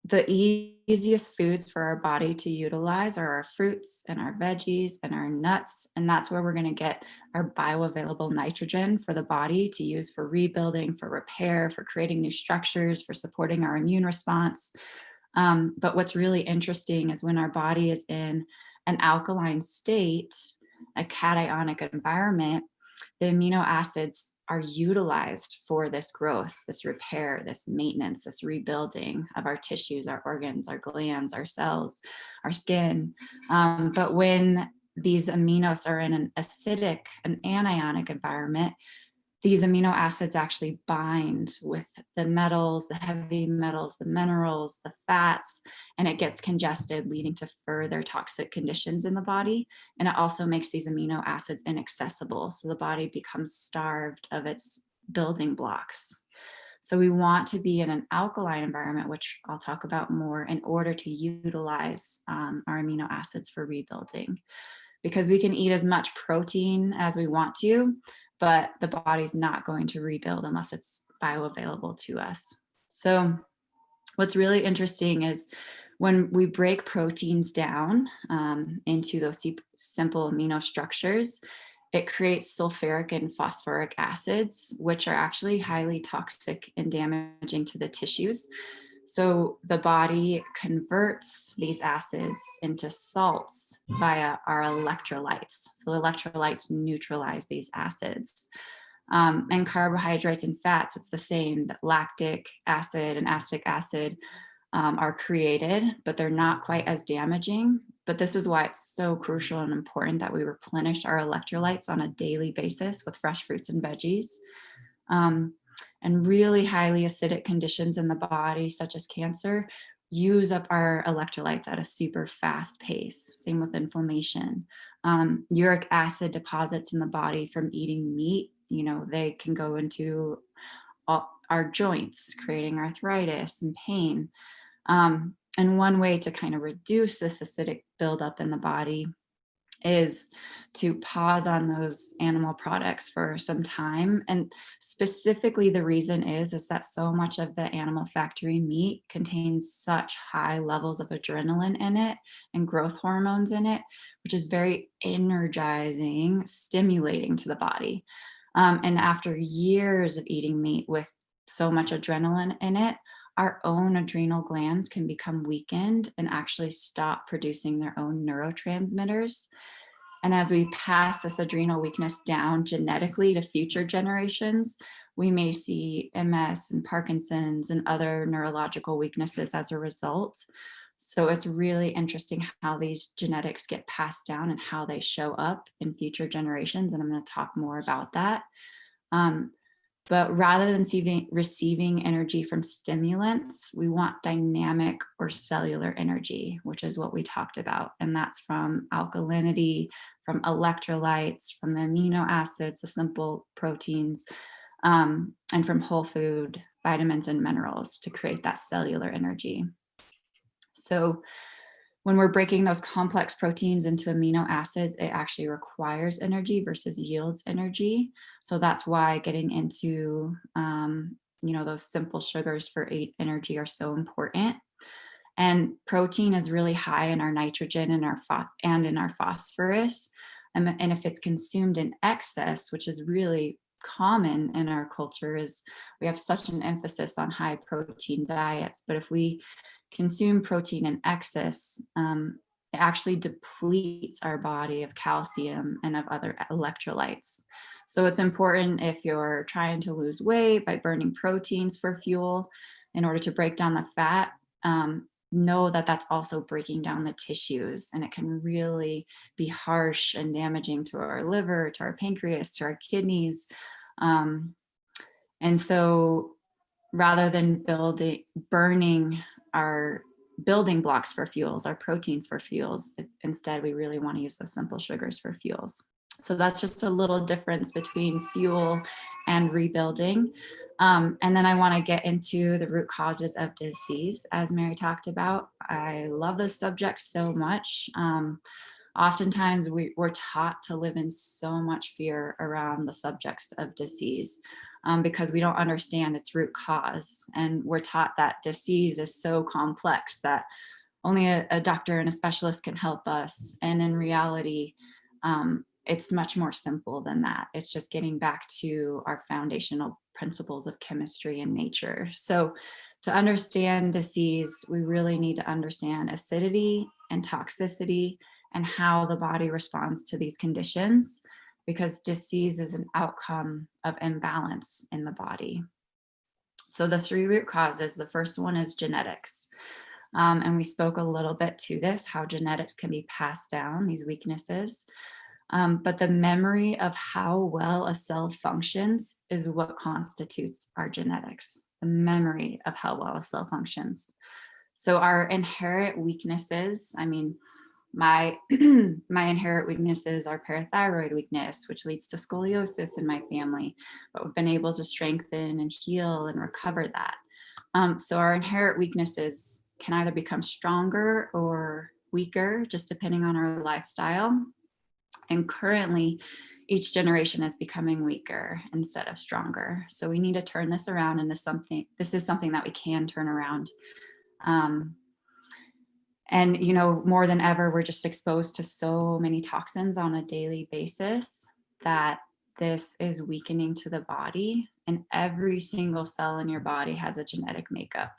the easiest foods for our body to utilize are our fruits and our veggies and our nuts. And that's where we're going to get our bioavailable nitrogen for the body to use for rebuilding, for repair, for creating new structures, for supporting our immune response. But what's really interesting is when our body is in an alkaline state, a cationic environment, the amino acids are utilized for this growth, this repair, this maintenance, this rebuilding of our tissues, our organs, our glands, our cells, our skin. But when these aminos are in an acidic, an anionic environment, these amino acids actually bind with the metals, the heavy metals, the minerals, the fats, and it gets congested, leading to further toxic conditions in the body. And it also makes these amino acids inaccessible. So the body becomes starved of its building blocks. So we want to be in an alkaline environment, which I'll talk about more, in order to utilize our amino acids for rebuilding. Because we can eat as much protein as we want to, but the body's not going to rebuild unless it's bioavailable to us. So what's really interesting is when we break proteins down into those simple amino structures, it creates sulfuric and phosphoric acids, which are actually highly toxic and damaging to the tissues. So the body converts these acids into salts via our electrolytes. So the electrolytes neutralize these acids. And carbohydrates and fats, it's the same. That lactic acid and acetic acid are created, but they're not quite as damaging. But this is why it's so crucial and important that we replenish our electrolytes on a daily basis with fresh fruits and veggies. And really highly acidic conditions in the body, such as cancer, use up our electrolytes at a super fast pace. Same with inflammation. Uric acid deposits in the body from eating meat, they can go into our joints, creating arthritis and pain. And one way to kind of reduce this acidic buildup in the body is to pause on those animal products for some time. And specifically, the reason is that so much of the animal factory meat contains such high levels of adrenaline in it and growth hormones in it, which is very energizing, stimulating to the body. And after years of eating meat with so much adrenaline in it, our own adrenal glands can become weakened and actually stop producing their own neurotransmitters. And as we pass this adrenal weakness down genetically to future generations, we may see MS and Parkinson's and other neurological weaknesses as a result. So it's really interesting how these genetics get passed down and how they show up in future generations. And I'm going to talk more about that. But rather than receiving energy from stimulants, we want dynamic or cellular energy, which is what we talked about. And that's from alkalinity, from electrolytes, from the amino acids, the simple proteins, and from whole food, vitamins and minerals to create that cellular energy. So when we're breaking those complex proteins into amino acid, it actually requires energy versus yields energy. So that's why getting into, those simple sugars for energy are so important. And protein is really high in our nitrogen and in our phosphorus. And if it's consumed in excess, which is really common in our culture, is we have such an emphasis on high protein diets. But if we consume protein in excess, it actually depletes our body of calcium and of other electrolytes. So it's important if you're trying to lose weight by burning proteins for fuel in order to break down the fat, know that that's also breaking down the tissues, and it can really be harsh and damaging to our liver, to our pancreas, to our kidneys. And so rather than burning our building blocks for fuels, our proteins for fuels, instead we really want to use those simple sugars for fuels. So that's just a little difference between fuel and rebuilding. And then I want to get into the root causes of disease, as Mary talked about. I love this subject so much. Oftentimes we're taught to live in so much fear around the subjects of disease because we don't understand its root cause. And we're taught that disease is so complex that only a doctor and a specialist can help us. And in reality, it's much more simple than that. It's just getting back to our foundational principles of chemistry and nature. So to understand disease, we really need to understand acidity and toxicity and how the body responds to these conditions, because disease is an outcome of imbalance in the body. So the 3 root causes, the first one is genetics. And we spoke a little bit to this, how genetics can be passed down, these weaknesses. But the memory of how well a cell functions is what constitutes our genetics, the memory of how well a cell functions. So our inherent weaknesses, my inherent weaknesses are parathyroid weakness, which leads to scoliosis in my family, but we've been able to strengthen and heal and recover that. So our inherent weaknesses can either become stronger or weaker, just depending on our lifestyle. And currently, each generation is becoming weaker instead of stronger. So we need to turn this around, and this is something that we can turn around. And, more than ever, we're just exposed to so many toxins on a daily basis that this is weakening to the body. And every single cell in your body has a genetic makeup.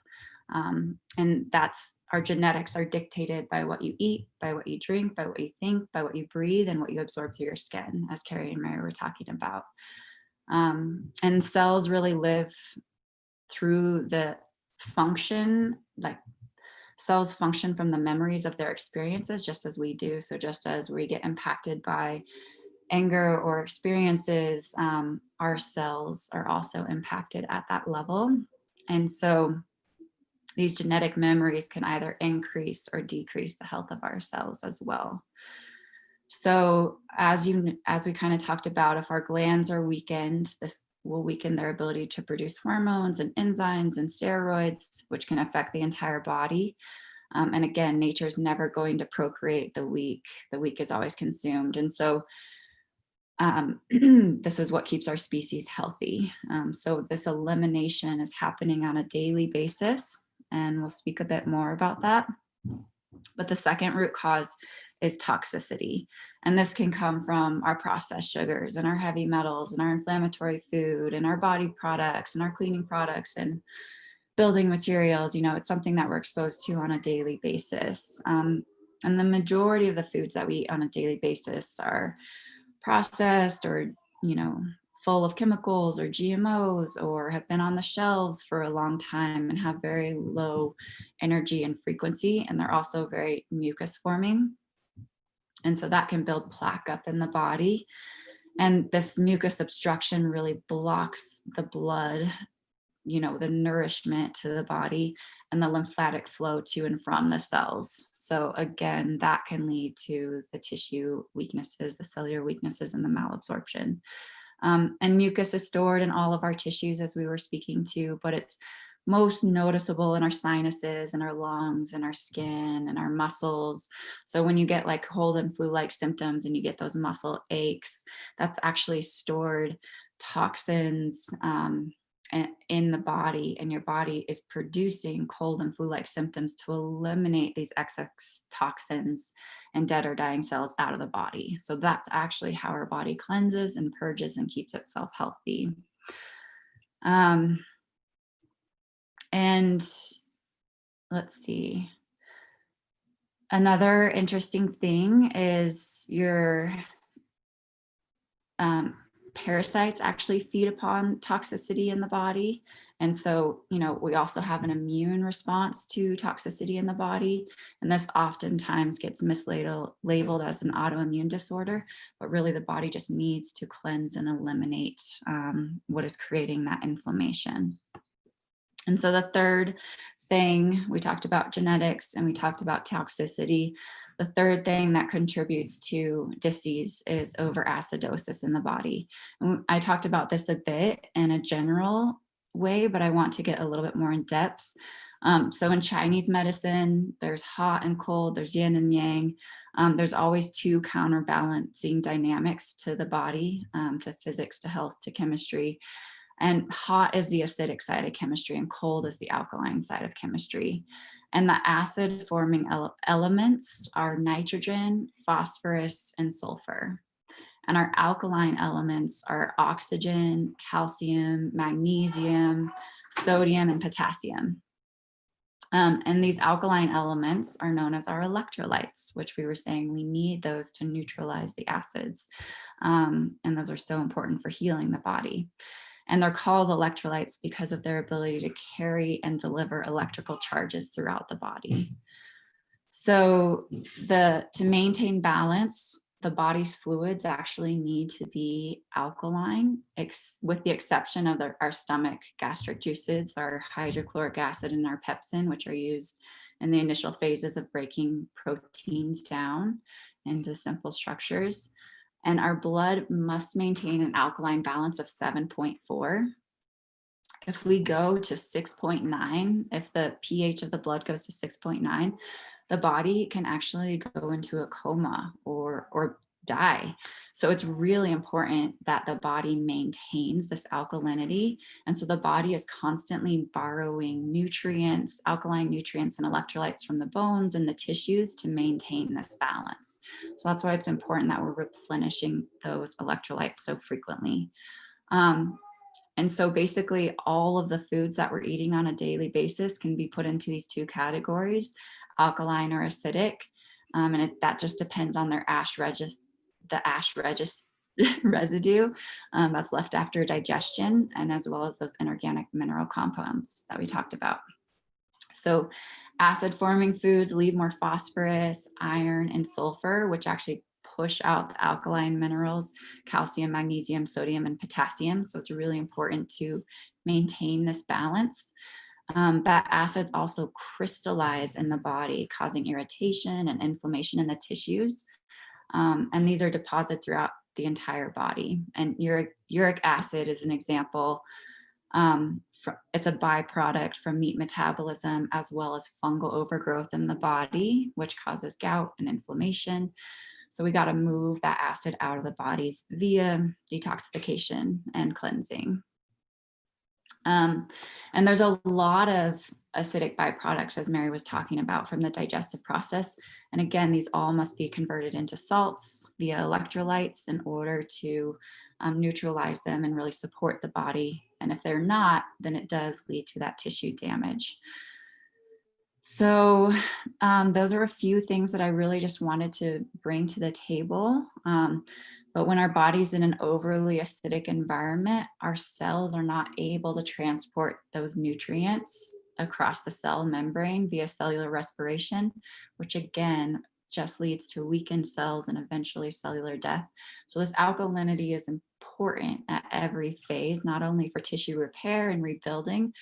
And that's, our genetics are dictated by what you eat, by what you drink, by what you think, by what you breathe, and what you absorb through your skin, as Carrie and Mary were talking about. And cells really live through the function, like cells function from the memories of their experiences, just as we do. So just as we get impacted by anger or experiences, our cells are also impacted at that level. And so these genetic memories can either increase or decrease the health of our cells as well. So as we kind of talked about, if our glands are weakened, this will weaken their ability to produce hormones and enzymes and steroids, which can affect the entire body. And again, nature is never going to procreate the weak. The weak is always consumed. And so this is what keeps our species healthy. So this elimination is happening on a daily basis, and we'll speak a bit more about that. But the second root cause is toxicity. And this can come from our processed sugars and our heavy metals and our inflammatory food and our body products and our cleaning products and building materials. It's something that we're exposed to on a daily basis. And the majority of the foods that we eat on a daily basis are processed or, full of chemicals or GMOs, or have been on the shelves for a long time and have very low energy and frequency. And they're also very mucus forming. And so that can build plaque up in the body. And this mucus obstruction really blocks the blood, the nourishment to the body and the lymphatic flow to and from the cells. So again, that can lead to the tissue weaknesses, the cellular weaknesses, and the malabsorption. And mucus is stored in all of our tissues, as we were speaking to, but it's most noticeable in our sinuses and our lungs and our skin and our muscles. So when you get like cold and flu-like symptoms and you get those muscle aches, that's actually stored toxins in the body, and your body is producing cold and flu-like symptoms to eliminate these excess toxins and dead or dying cells out of the body. So that's actually how our body cleanses and purges and keeps itself healthy. And let's see. Another interesting thing is your parasites actually feed upon toxicity in the body. And so, we also have an immune response to toxicity in the body. And this oftentimes gets labeled as an autoimmune disorder, but really the body just needs to cleanse and eliminate what is creating that inflammation. And so the third thing, we talked about genetics and we talked about toxicity. The third thing that contributes to disease is overacidosis in the body. And I talked about this a bit in a general way, but I want to get a little bit more in depth. So in Chinese medicine, there's hot and cold, there's yin and yang. There's always two counterbalancing dynamics to the body, to physics, to health, to chemistry. And hot is the acidic side of chemistry and cold is the alkaline side of chemistry. And the acid forming elements are nitrogen, phosphorus, and sulfur. And our alkaline elements are oxygen, calcium, magnesium, sodium, and potassium. And these alkaline elements are known as our electrolytes, which we were saying we need those to neutralize the acids. And those are so important for healing the body. And they're called electrolytes because of their ability to carry and deliver electrical charges throughout the body. So to maintain balance, the body's fluids actually need to be alkaline, with the exception of our stomach gastric juices, our hydrochloric acid and our pepsin, which are used in the initial phases of breaking proteins down into simple structures. And our blood must maintain an alkaline balance of 7.4. If we go to 6.9, if the pH of the blood goes to 6.9, the body can actually go into a coma or die. So it's really important that the body maintains this alkalinity. And so the body is constantly borrowing nutrients, alkaline nutrients and electrolytes from the bones and the tissues to maintain this balance. So that's why it's important that we're replenishing those electrolytes so frequently. And so basically all of the foods that we're eating on a daily basis can be put into these two categories, alkaline or acidic. And that just depends on their residue that's left after digestion, and as well as those inorganic mineral compounds that we talked about. So acid forming foods leave more phosphorus, iron, and sulfur, which actually push out the alkaline minerals, calcium, magnesium, sodium, and potassium. So it's really important to maintain this balance. That acids also crystallize in the body, causing irritation and inflammation in the tissues. And these are deposited throughout the entire body. And uric acid is an example. It's a byproduct from meat metabolism as well as fungal overgrowth in the body, which causes gout and inflammation. So we got to move that acid out of the body via detoxification and cleansing. And there's a lot of acidic byproducts, as Mary was talking about, from the digestive process. And again, these all must be converted into salts via electrolytes in order to neutralize them and really support the body. And if they're not, then it does lead to that tissue damage. So those are a few things that I really just wanted to bring to the table. But when our body's in an overly acidic environment, our cells are not able to transport those nutrients across the cell membrane via cellular respiration, which again just leads to weakened cells and eventually cellular death. So this alkalinity is important at every phase, not only for tissue repair and rebuilding,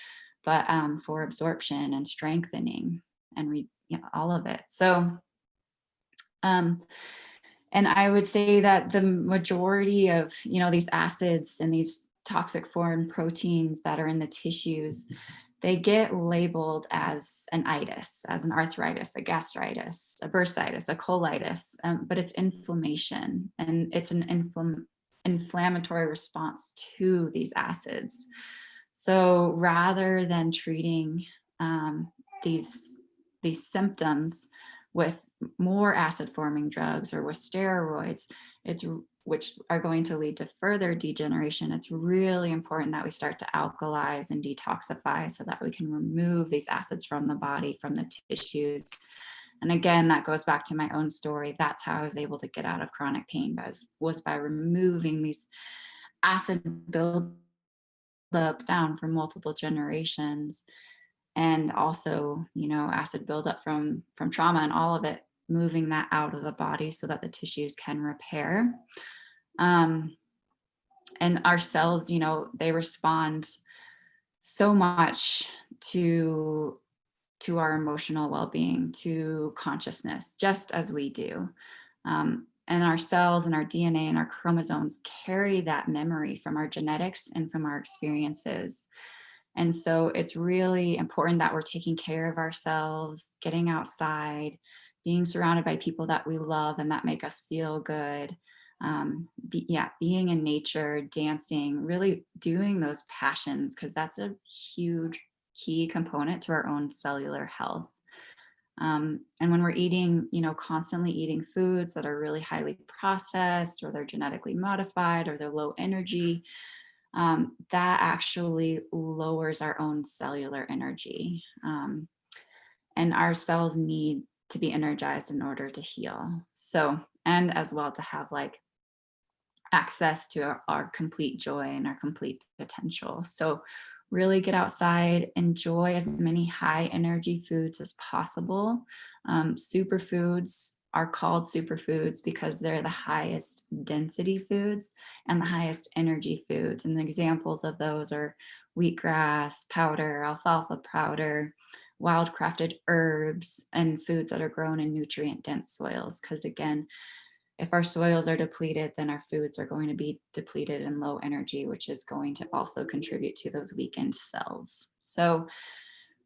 but for absorption and strengthening and all of it. So, and I would say that the majority of, these acids and these toxic foreign proteins that are in the tissues, they get labeled as an itis, as an arthritis, a gastritis, a bursitis, a colitis, but it's inflammation, and it's an inflammatory response to these acids. So rather than treating these symptoms with more acid forming drugs or with steroids, which are going to lead to further degeneration, it's really important that we start to alkalize and detoxify so that we can remove these acids from the body, from the tissues. And again, that goes back to my own story. That's how I was able to get out of chronic pain, was by removing these acid buildup down for multiple generations. And also, acid buildup from trauma and all of it, moving that out of the body so that the tissues can repair. And our cells, they respond so much to our emotional well-being, to consciousness, just as we do. And our cells and our DNA and our chromosomes carry that memory from our genetics and from our experiences. And so it's really important that we're taking care of ourselves, getting outside, being surrounded by people that we love and that make us feel good. Being in nature, dancing, really doing those passions, because that's a huge key component to our own cellular health. And when we're eating, constantly eating foods that are really highly processed, or they're genetically modified, or they're low energy, that actually lowers our own cellular energy. And our cells need to be energized in order to heal. So, and as well to have access to our complete joy and our complete potential. So really get outside, enjoy as many high energy foods as possible. Superfoods are called superfoods because they're the highest density foods and the highest energy foods. And the examples of those are wheatgrass powder, alfalfa powder, wild-crafted herbs, and foods that are grown in nutrient-dense soils. Because again, if our soils are depleted, then our foods are going to be depleted and low energy, which is going to also contribute to those weakened cells. So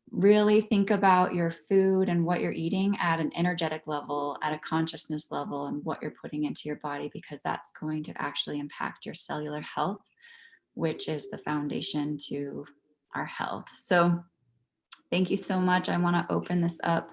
really think about your food and what you're eating at an energetic level, at a consciousness level, and what you're putting into your body, because that's going to actually impact your cellular health, which is the foundation to our health. So thank you so much. I want to open this up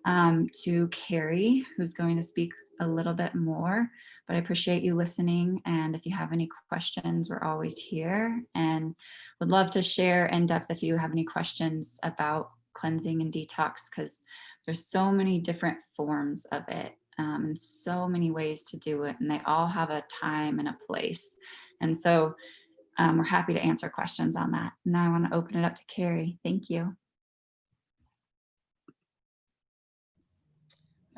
to Carrie, who's going to speak a little bit more, but I appreciate you listening. And if you have any questions, we're always here, and would love to share in depth if you have any questions about cleansing and detox, because there's so many different forms of it, and so many ways to do it, and they all have a time and a place. And so we're happy to answer questions on that. Now I want to open it up to Carrie. Thank you.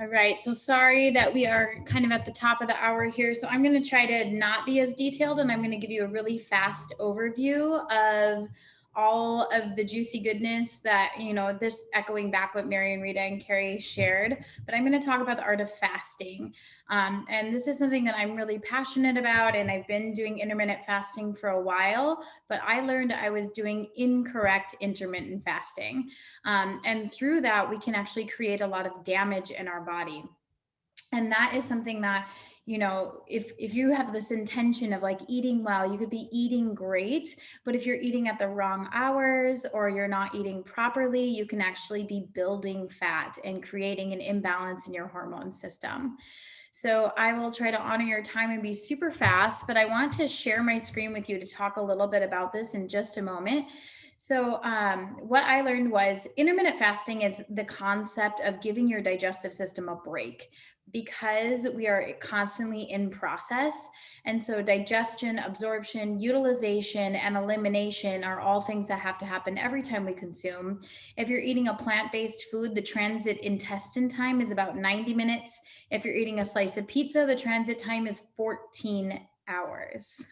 All right, so sorry that we are kind of at the top of the hour here. So I'm going to try to not be as detailed, and I'm going to give you a really fast overview of all of the juicy goodness that, this echoing back what Mary and Rita and Carrie shared, but I'm going to talk about the art of fasting. And this is something that I'm really passionate about, and I've been doing intermittent fasting for a while, but I learned I was doing incorrect intermittent fasting. And through that, we can actually create a lot of damage in our body. And that is something that, if you have this intention of eating well, you could be eating great, but if you're eating at the wrong hours or you're not eating properly, you can actually be building fat and creating an imbalance in your hormone system. So I will try to honor your time and be super fast, but I want to share my screen with you to talk a little bit about this in just a moment. So what I learned was intermittent fasting is the concept of giving your digestive system a break. because we are constantly in process. And so digestion, absorption, utilization, and elimination are all things that have to happen every time we consume. If you're eating a plant-based food, the transit intestine time is about 90 minutes. If you're eating a slice of pizza, the transit time is 14 hours.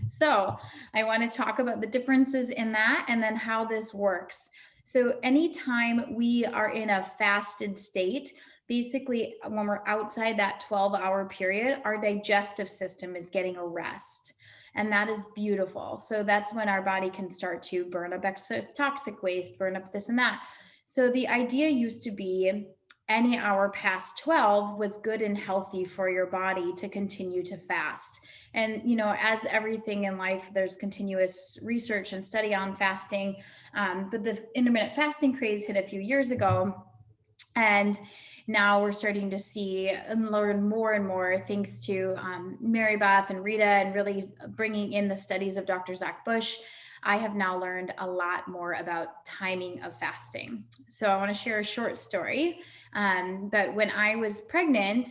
So I want to talk about the differences in that and then how this works. So anytime we are in a fasted state, basically when we're outside that 12-hour period, our digestive system is getting a rest. And that is beautiful. So that's when our body can start to burn up excess toxic waste, burn up this and that. So the idea used to be any hour past 12 was good and healthy for your body to continue to fast. And, you know, as everything in life, there's continuous research and study on fasting. But the intermittent fasting craze hit a few years ago. And now we're starting to see and learn more and more thanks to Mary Beth and Rita, and really bringing in the studies of Dr. Zach Bush. I have now learned a lot more about timing of fasting. So I want to share a short story. But when I was pregnant,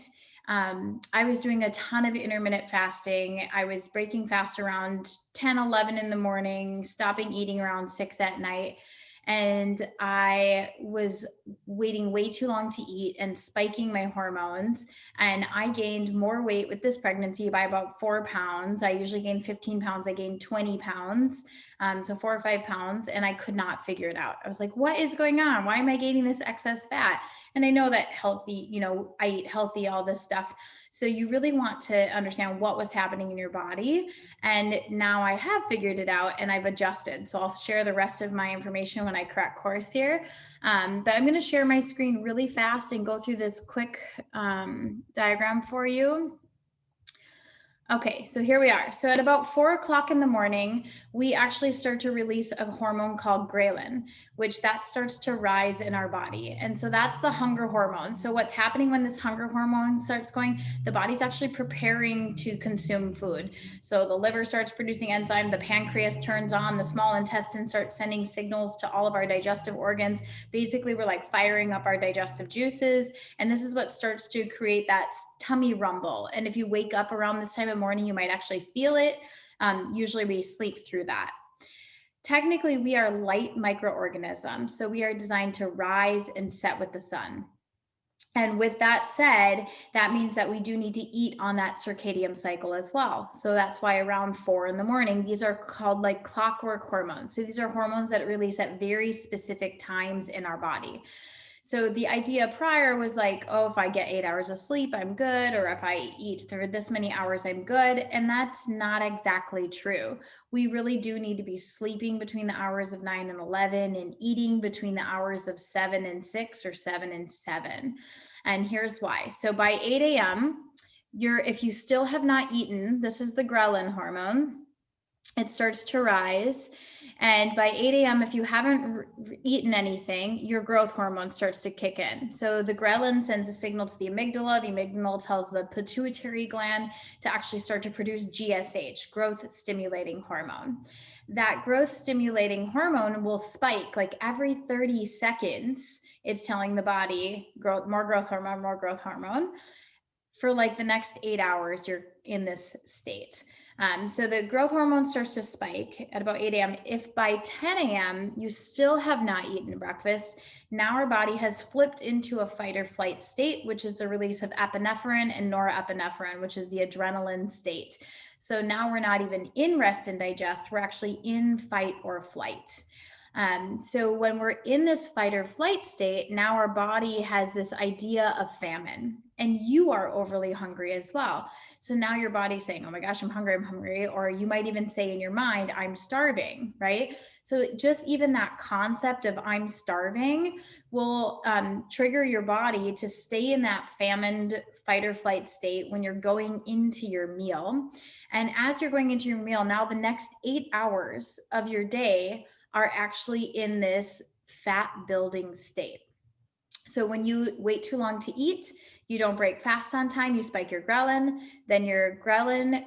I was doing a ton of intermittent fasting. I was breaking fast around 10, 11 in the morning, stopping eating around 6 at night. And I was waiting way too long to eat and spiking my hormones. And I gained more weight with this pregnancy by about 4 pounds. I usually gain 15 pounds. I gained 20 pounds. So 4 or 5 pounds. And I could not figure it out. I was like, what is going on? Why am I gaining this excess fat? And I know that healthy, you know, I eat healthy, all this stuff. So you really want to understand what was happening in your body. And now I have figured it out and I've adjusted. So I'll share the rest of my information when I crack course here. But I'm going to share my screen really fast and go through this quick diagram for you. Okay, so here we are. So at about 4 o'clock in the morning, we actually start to release a hormone called ghrelin, which that starts to rise in our body. And so that's the hunger hormone. So what's happening when this hunger hormone starts going, the body's actually preparing to consume food. So the liver starts producing enzyme, the pancreas turns on, the small intestine starts sending signals to all of our digestive organs. Basically, we're like firing up our digestive juices. And this is what starts to create that tummy rumble. And if you wake up around this time of morning, you might actually feel it. Usually we sleep through that. Technically, we are light microorganisms. So we are designed to rise and set with the sun. And with that said, that means that we do need to eat on that circadian cycle as well. So that's why around 4 in the morning, these are called like clockwork hormones. So these are hormones that release at very specific times in our body. So the idea prior was like, oh, if I get 8 hours of sleep, I'm good. Or if I eat for this many hours, I'm good. And that's not exactly true. We really do need to be sleeping between the hours of 9 and 11 and eating between the hours of 7 and 6 or 7 and 7. And here's why. So by 8 a.m., if you still have not eaten, this is the ghrelin hormone. It starts to rise. And by 8 a.m., if you haven't eaten anything, your growth hormone starts to kick in. So the ghrelin sends a signal to the amygdala. The amygdala tells the pituitary gland to actually start to produce GSH, growth stimulating hormone. That growth stimulating hormone will spike like every 30 seconds. It's telling the body more growth hormone. For like the next 8 hours, you're in this state. So the growth hormone starts to spike at about 8 a.m. If by 10 a.m. you still have not eaten breakfast, now our body has flipped into a fight or flight state, which is the release of epinephrine and norepinephrine, which is the adrenaline state. So now we're not even in rest and digest, we're actually in fight or flight. So when we're in this fight or flight state, now our body has this idea of famine, and you are overly hungry as well. So now your body's saying, oh my gosh, I'm hungry. Or you might even say in your mind, I'm starving, right? So just even that concept of I'm starving will trigger your body to stay in that famined fight or flight state when you're going into your meal. And as you're going into your meal, now the next 8 hours of your day are actually in this fat building state. So when you wait too long to eat, you don't break fast on time, you spike your ghrelin, then your ghrelin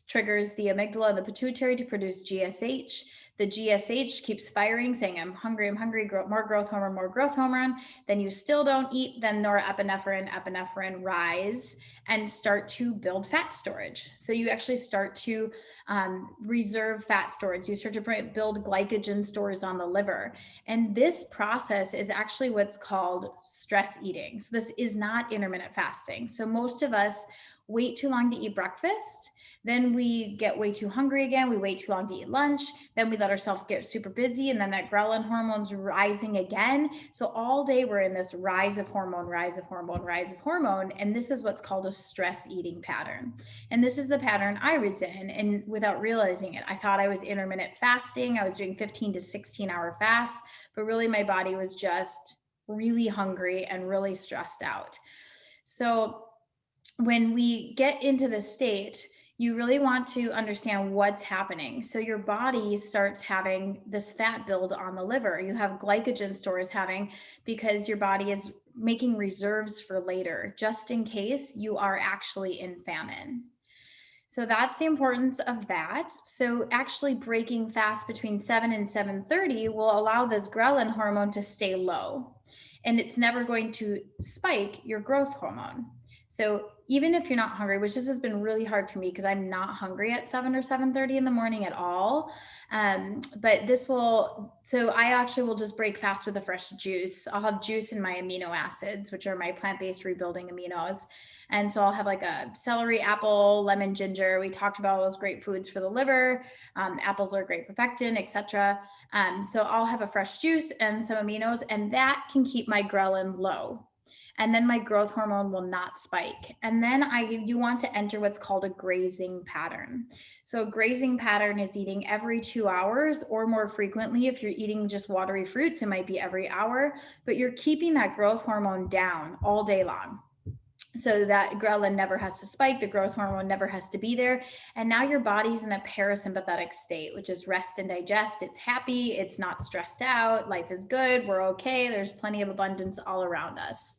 triggers the amygdala and the pituitary to produce GSH. The GSH keeps firing, saying, I'm hungry, more growth hormone, more growth hormone. Then you still don't eat, then epinephrine rise and start to build fat storage. So you actually start to reserve fat storage. You start to build glycogen stores on the liver. And this process is actually what's called stress eating. So this is not intermittent fasting. So most of us wait too long to eat breakfast. Then we get way too hungry again. We wait too long to eat lunch. Then we let ourselves get super busy. And then that ghrelin hormone's rising again. So all day we're in this rise of hormone. And this is what's called a stress eating pattern. And this is the pattern I was in. And without realizing it, I thought I was intermittent fasting. I was doing 15 to 16 hour fasts, but really my body was just really hungry and really stressed out. So when we get into this state, you really want to understand what's happening. So your body starts having this fat build on the liver. You have glycogen stores because your body is making reserves for later, just in case you are actually in famine. So that's the importance of that. So actually breaking fast between 7 and 7:30 will allow this ghrelin hormone to stay low, and it's never going to spike your growth hormone. So even if you're not hungry, which this has been really hard for me because I'm not hungry at 7 or 7:30 in the morning at all. But so I actually will just break fast with a fresh juice. I'll have juice in my amino acids, which are my plant-based rebuilding aminos. And so I'll have like a celery, apple, lemon, ginger. We talked about all those great foods for the liver. Apples are great for pectin, etc. So I'll have a fresh juice and some aminos, and that can keep my ghrelin low. And then my growth hormone will not spike. And then you want to enter what's called a grazing pattern. So a grazing pattern is eating every 2 hours or more frequently. If you're eating just watery fruits, it might be every hour, but you're keeping that growth hormone down all day long. So that ghrelin never has to spike, the growth hormone never has to be there. And now your body's in a parasympathetic state, which is rest and digest. It's happy, it's not stressed out, life is good, we're okay, there's plenty of abundance all around us.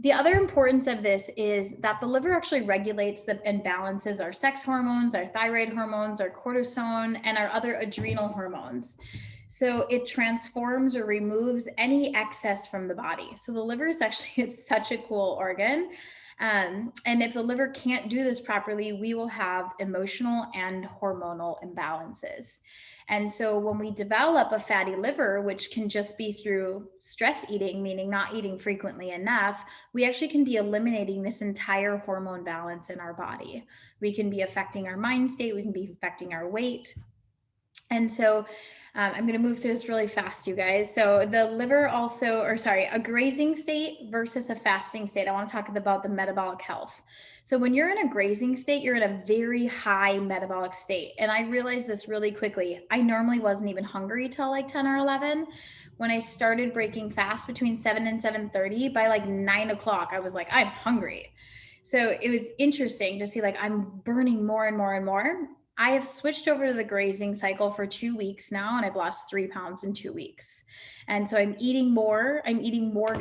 The other importance of this is that the liver actually regulates and balances our sex hormones, our thyroid hormones, our cortisone, and our other adrenal hormones. So it transforms or removes any excess from the body. So the liver is actually such a cool organ. And if the liver can't do this properly, we will have emotional and hormonal imbalances. And so when we develop a fatty liver, which can just be through stress eating, meaning not eating frequently enough, we actually can be eliminating this entire hormone balance in our body. We can be affecting our mind state, we can be affecting our weight. And so I'm going to move through this really fast, you guys. So the liver a grazing state versus a fasting state. I want to talk about the metabolic health. So when you're in a grazing state, you're in a very high metabolic state. And I realized this really quickly. I normally wasn't even hungry till like 10 or 11. When I started breaking fast between 7 and 7:30, by like 9 o'clock, I was like, I'm hungry. So it was interesting to see like I'm burning more and more and more. I have switched over to the grazing cycle for 2 weeks now, and I've lost 3 pounds in 2 weeks. And so I'm eating more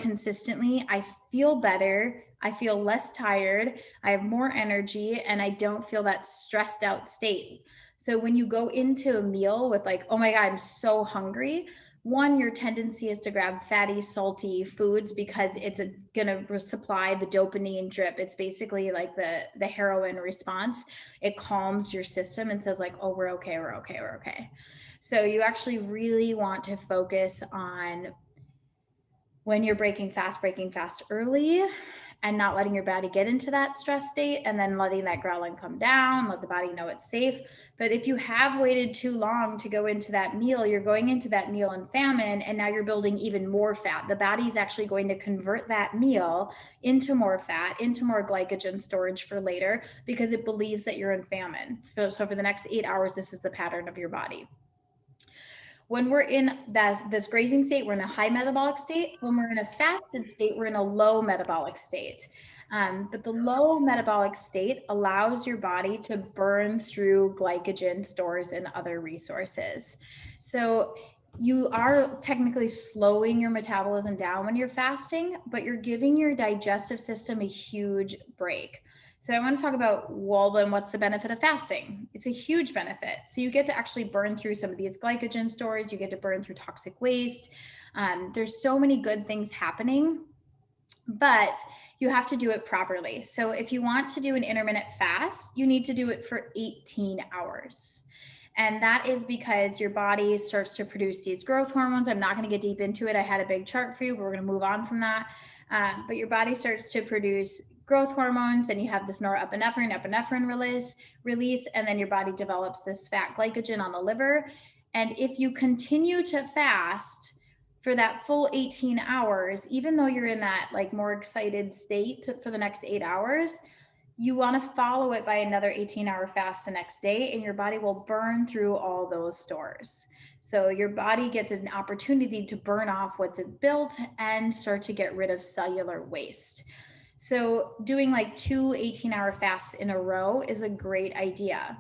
consistently. I feel better. I feel less tired. I have more energy, and I don't feel that stressed out state. So when you go into a meal with like, oh my God, I'm so hungry. One, your tendency is to grab fatty, salty foods because it's going to supply the dopamine drip. It's basically like the heroin response. It calms your system and says like, oh, we're okay. So you actually really want to focus on when you're breaking fast early and not letting your body get into that stress state, and then letting that ghrelin come down, let the body know it's safe. But if you have waited too long to go into that meal, you're going into that meal in famine, and now you're building even more fat. The body's actually going to convert that meal into more fat, into more glycogen storage for later, because it believes that you're in famine. So for the next 8 hours, this is the pattern of your body. When we're in this grazing state, we're in a high metabolic state. When we're in a fasted state, we're in a low metabolic state. But the low metabolic state allows your body to burn through glycogen stores and other resources. So you are technically slowing your metabolism down when you're fasting, but you're giving your digestive system a huge break. So I want to talk about, well, then what's the benefit of fasting? It's a huge benefit. So you get to actually burn through some of these glycogen stores. You get to burn through toxic waste. There's so many good things happening, but you have to do it properly. So if you want to do an intermittent fast, you need to do it for 18 hours. And that is because your body starts to produce these growth hormones. I'm not going to get deep into it. I had a big chart for you, but we're going to move on from that. But your body starts to produce growth hormones, and you have this norepinephrine release, and then your body develops this fat glycogen on the liver. And if you continue to fast for that full 18 hours, even though you're in that like more excited state for the next 8 hours, you want to follow it by another 18-hour fast the next day, and your body will burn through all those stores. So your body gets an opportunity to burn off what's built and start to get rid of cellular waste. So doing like 2 18-hour fasts in a row is a great idea.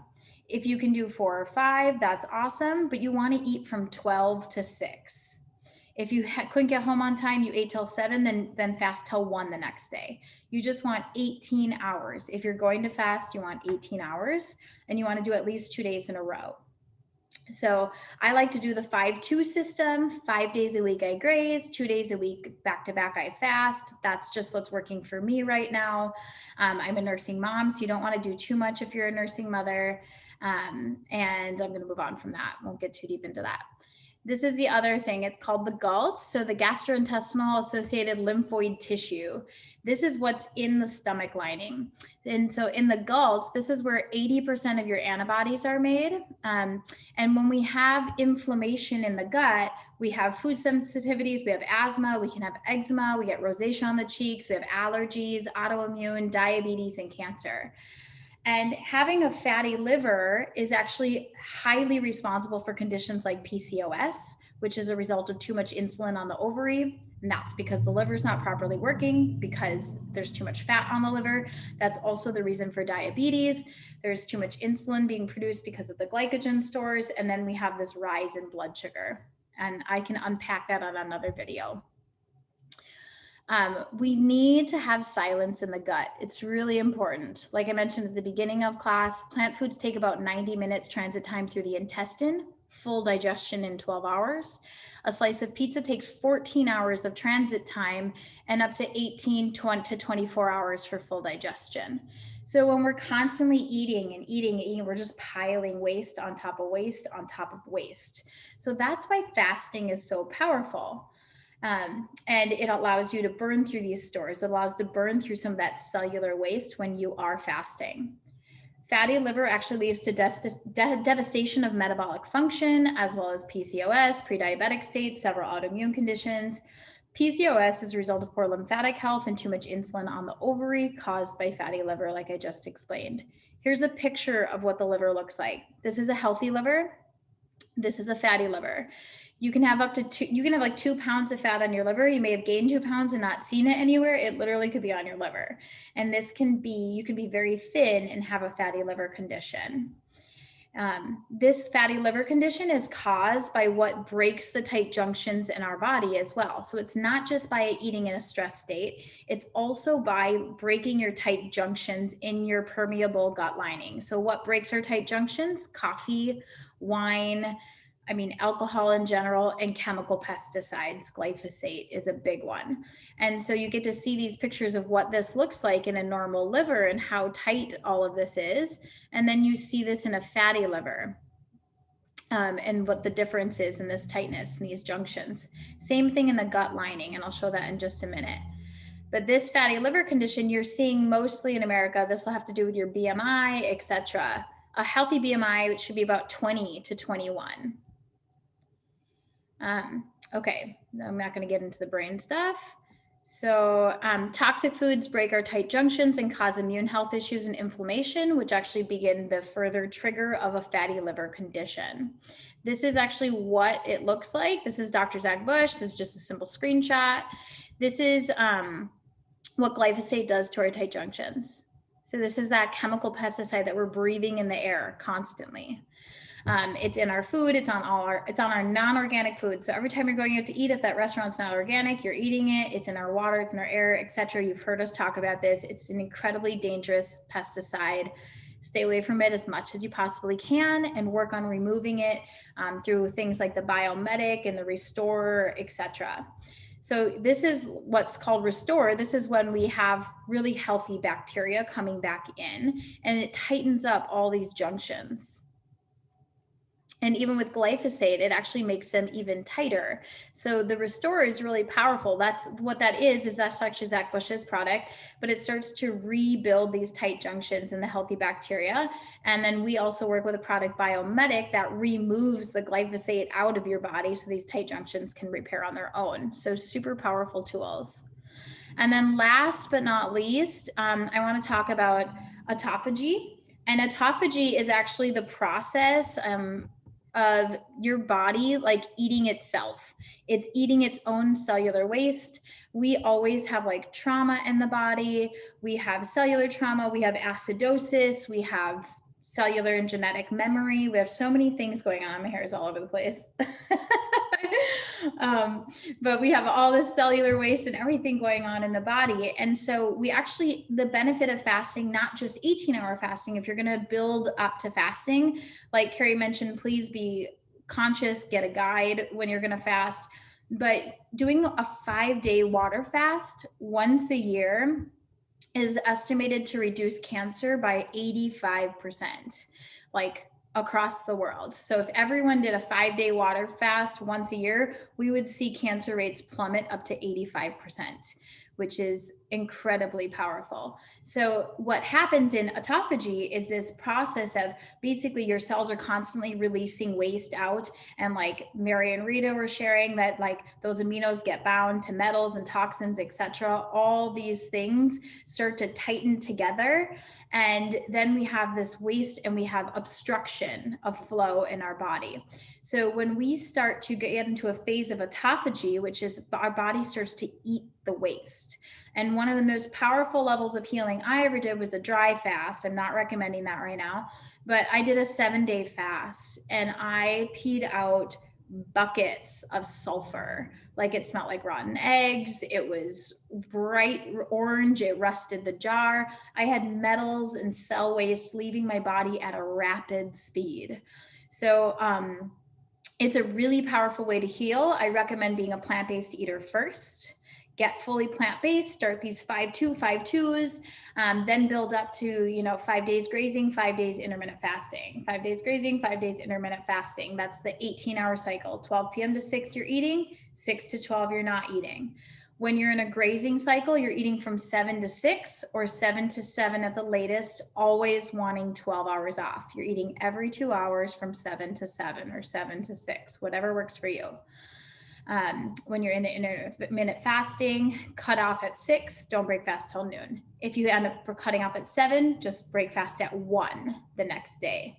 If you can do 4 or 5, that's awesome, but you want to eat from 12 to 6. If you couldn't get home on time, you ate till 7, then fast till 1 the next day. You just want 18 hours. If you're going to fast, you want 18 hours, and you want to do at least 2 days in a row. So I like to do the 5-2 system. 5 days a week I graze, 2 days a week back to back I fast. That's just what's working for me right now. I'm a nursing mom, so you don't want to do too much if you're a nursing mother. And I'm going to move on from that. Won't get too deep into that. This is the other thing. It's called the GALT, so the gastrointestinal associated lymphoid tissue. This is what's in the stomach lining. And so in the GALT, this is where 80% of your antibodies are made. And when we have inflammation in the gut, we have food sensitivities, we have asthma, we can have eczema, we get rosacea on the cheeks, we have allergies, autoimmune, diabetes, and cancer. And having a fatty liver is actually highly responsible for conditions like PCOS, which is a result of too much insulin on the ovary. And that's because the liver is not properly working, because there's too much fat on the liver. That's also the reason for diabetes. There's too much insulin being produced because of the glycogen stores. And then we have this rise in blood sugar. And I can unpack that on another video. We need to have silence in the gut. It's really important. Like I mentioned at the beginning of class, plant foods take about 90 minutes transit time through the intestine, full digestion in 12 hours. A slice of pizza takes 14 hours of transit time and up to 18 to 24 hours for full digestion. So when we're constantly eating, we're just piling waste on top of waste on top of waste. So that's why fasting is so powerful. And it allows you to burn through these stores. It allows to burn through some of that cellular waste when you are fasting. Fatty liver actually leads to devastation of metabolic function, as well as PCOS, pre-diabetic states, several autoimmune conditions. PCOS is a result of poor lymphatic health and too much insulin on the ovary caused by fatty liver, like I just explained. Here's a picture of what the liver looks like. This is a healthy liver. This is a fatty liver. You can have like 2 pounds of fat on your liver. You may have gained 2 pounds and not seen it anywhere. It literally could be on your liver. And you can be very thin and have a fatty liver condition. This fatty liver condition is caused by what breaks the tight junctions in our body as well. So it's not just by eating in a stress state, it's also by breaking your tight junctions in your permeable gut lining. So what breaks our tight junctions? Coffee, wine, alcohol in general, and chemical pesticides. Glyphosate is a big one. And so you get to see these pictures of what this looks like in a normal liver and how tight all of this is. And then you see this in a fatty liver. And what the difference is in this tightness in these junctions. Same thing in the gut lining, and I'll show that in just a minute. But this fatty liver condition you're seeing mostly in America. This will have to do with your BMI, etc. A healthy BMI should be about 20 to 21. Okay, I'm not going to get into the brain stuff. So toxic foods break our tight junctions and cause immune health issues and inflammation, which actually begin the further trigger of a fatty liver condition. This is actually what it looks like. This is Dr. Zach Bush. This is just a simple screenshot. This is what glyphosate does to our tight junctions. So this is that chemical pesticide that we're breathing in the air constantly. It's in our food. It's on our non-organic food. So every time you're going out to eat, if that restaurant's not organic, you're eating it. It's in our water, it's in our air, etc. You've heard us talk about this. It's an incredibly dangerous pesticide. Stay away from it as much as you possibly can and work on removing it through things like the Biomedic and the Restorer, etc. So this is what's called Restore. This is when we have really healthy bacteria coming back in, and it tightens up all these junctions. And even with glyphosate, it actually makes them even tighter. So the Restore is really powerful. That's what that is that's actually Zach Bush's product, but it starts to rebuild these tight junctions in the healthy bacteria. And then we also work with a product, Biomedic, that removes the glyphosate out of your body so these tight junctions can repair on their own. So super powerful tools. And then last but not least, I want to talk about autophagy. And autophagy is actually the process of your body like eating itself. It's eating its own cellular waste. We always have like trauma in the body. We have cellular trauma, we have acidosis, we have cellular and genetic memory. We have so many things going on. My hair is all over the place. But we have all this cellular waste and everything going on in the body. And so we actually, the benefit of fasting, not just 18-hour fasting, if you're going to build up to fasting, like Carrie mentioned, please be conscious, get a guide when you're going to fast. But doing a 5-day water fast once a year is estimated to reduce cancer by 85%, like across the world. So if everyone did a 5-day water fast once a year, we would see cancer rates plummet up to 85%, which is incredibly powerful. So what happens in autophagy is this process of basically your cells are constantly releasing waste out. And like Mary and Rita were sharing that like those aminos get bound to metals and toxins, etc. All these things start to tighten together. And then we have this waste and we have obstruction of flow in our body. So when we start to get into a phase of autophagy, which is our body starts to eat the waste. And one of the most powerful levels of healing I ever did was a dry fast. I'm not recommending that right now, but I did a 7-day fast and I peed out buckets of sulfur. Like it smelled like rotten eggs. It was bright orange. It rusted the jar. I had metals and cell waste leaving my body at a rapid speed. So, it's a really powerful way to heal. I recommend being a plant-based eater first. Get fully plant-based, start these 5-2-5-2s, then build up to, 5 days grazing, 5 days intermittent fasting, 5 days grazing, 5 days intermittent fasting. That's the 18-hour cycle. 12 p.m. to 6, you're eating, 6 to 12, you're not eating. When you're in a grazing cycle, you're eating from 7 to 6 or 7 to 7 at the latest, always wanting 12 hours off. You're eating every 2 hours from 7 to 7 or 7 to 6, whatever works for you. When you're in the intermittent fasting, cut off at 6, don't break fast till noon. If you end up cutting off at 7, just break fast at 1 the next day,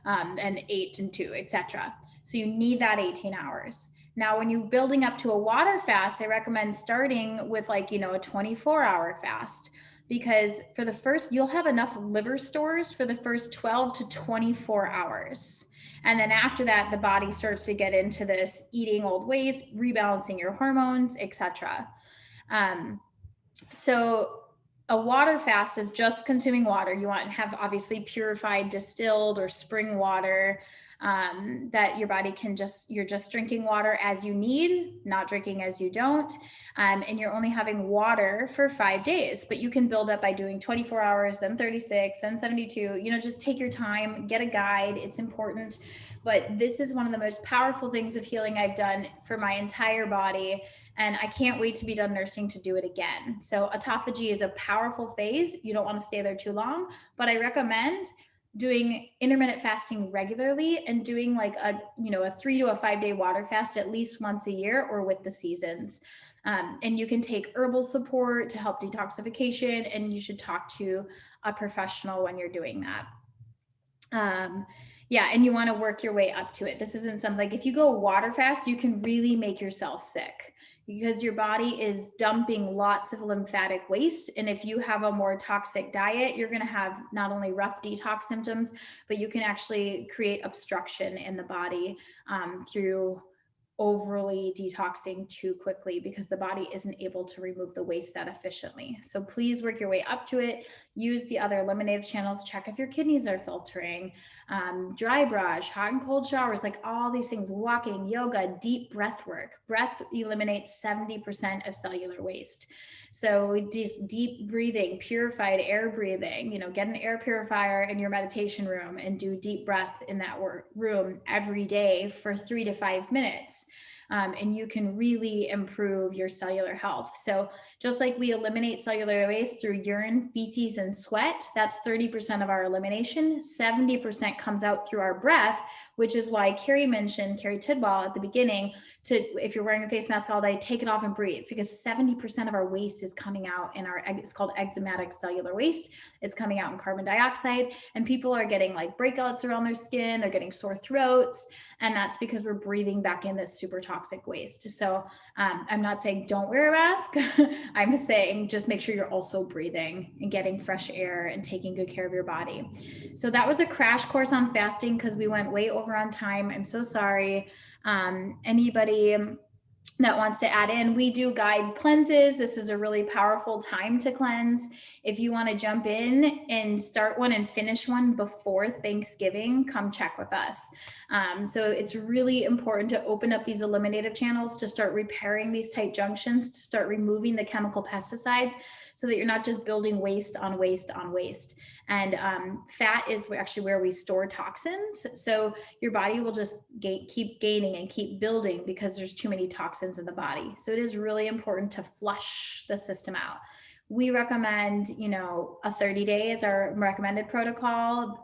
and 8 and 2, etc. So you need that 18 hours. Now, when you're building up to a water fast, I recommend starting with a 24-hour fast, because for the first, you'll have enough liver stores for the first 12 to 24 hours. And then after that, the body starts to get into this eating old waste, rebalancing your hormones, etc. So a water fast is just consuming water. You want to have obviously purified, distilled, or spring water that your body can you're just drinking water as you need, not drinking as you don't. And you're only having water for 5 days, but you can build up by doing 24 hours, then 36, then 72, just take your time, get a guide. It's important. But this is one of the most powerful things of healing I've done for my entire body. And I can't wait to be done nursing to do it again. So autophagy is a powerful phase. You don't want to stay there too long, but I recommend doing intermittent fasting regularly and doing a 3 to 5 day water fast at least once a year or with the seasons. And you can take herbal support to help detoxification, and you should talk to a professional when you're doing that. And you want to work your way up to it. This isn't something if you go water fast, you can really make yourself sick. because your body is dumping lots of lymphatic waste. And if you have a more toxic diet, you're going to have not only rough detox symptoms, but you can actually create obstruction in the body through overly detoxing too quickly, because the body isn't able to remove the waste that efficiently. So please work your way up to it. Use the other eliminative channels. Check if your kidneys are filtering, dry brush, hot and cold showers, like all these things, walking, yoga, deep breath work. Breath eliminates 70% of cellular waste. So just deep breathing, purified air breathing, get an air purifier in your meditation room and do deep breath in that room every day for 3 to 5 minutes. And you can really improve your cellular health. So just like we eliminate cellular waste through urine, feces, and sweat, that's 30% of our elimination. 70% comes out through our breath, which is why Carrie Tidwell at the beginning, if you're wearing a face mask all day, take it off and breathe, because 70% of our waste is coming out in it's called exomatic cellular waste. It's coming out in carbon dioxide, and people are getting like breakouts around their skin. They're getting sore throats. And that's because we're breathing back in this super toxic waste. So I'm not saying don't wear a mask. I'm saying just make sure you're also breathing and getting fresh air and taking good care of your body. So that was a crash course on fasting, because we went way over on time. I'm so sorry. Anybody that wants to add in, we do guide cleanses. This is a really powerful time to cleanse. If you want to jump in and start one and finish one before Thanksgiving, come check with us. So it's really important to open up these eliminative channels, to start repairing these tight junctions, to start removing the chemical pesticides, so that you're not just building waste on waste on waste. And fat is actually where we store toxins. So your body will just keep gaining and keep building because there's too many toxins in the body. So it is really important to flush the system out. We recommend, a 30-day is our recommended protocol,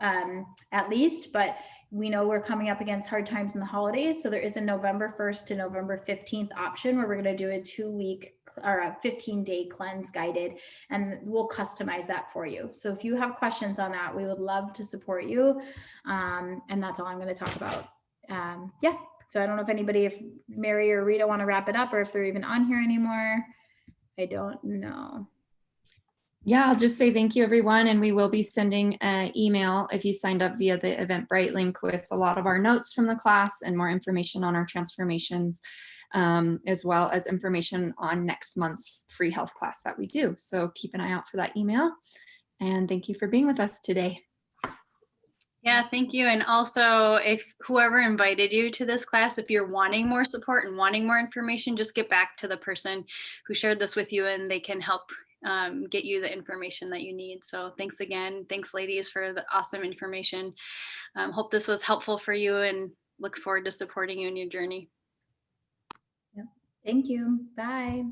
at least, but we know we're coming up against hard times in the holidays. So there is a November 1st to November 15th option where we're going to do a 2-week or a 15-day cleanse guided, and we'll customize that for you. So if you have questions on that, we would love to support you. And that's all I'm going to talk about. So I don't know if Mary or Rita want to wrap it up, or if they're even on here anymore. I don't know. Yeah, I'll just say thank you, everyone. And we will be sending an email if you signed up via the Eventbrite link with a lot of our notes from the class and more information on our transformations, as well as information on next month's free health class that we do. So keep an eye out for that email. And thank you for being with us today. Yeah, thank you. And also, if whoever invited you to this class, if you're wanting more support and wanting more information, just get back to the person who shared this with you, and they can help get you the information that you need. So thanks again. Thanks, ladies, for the awesome information. Hope this was helpful for you, and look forward to supporting you in your journey. Yep. Thank you. Bye.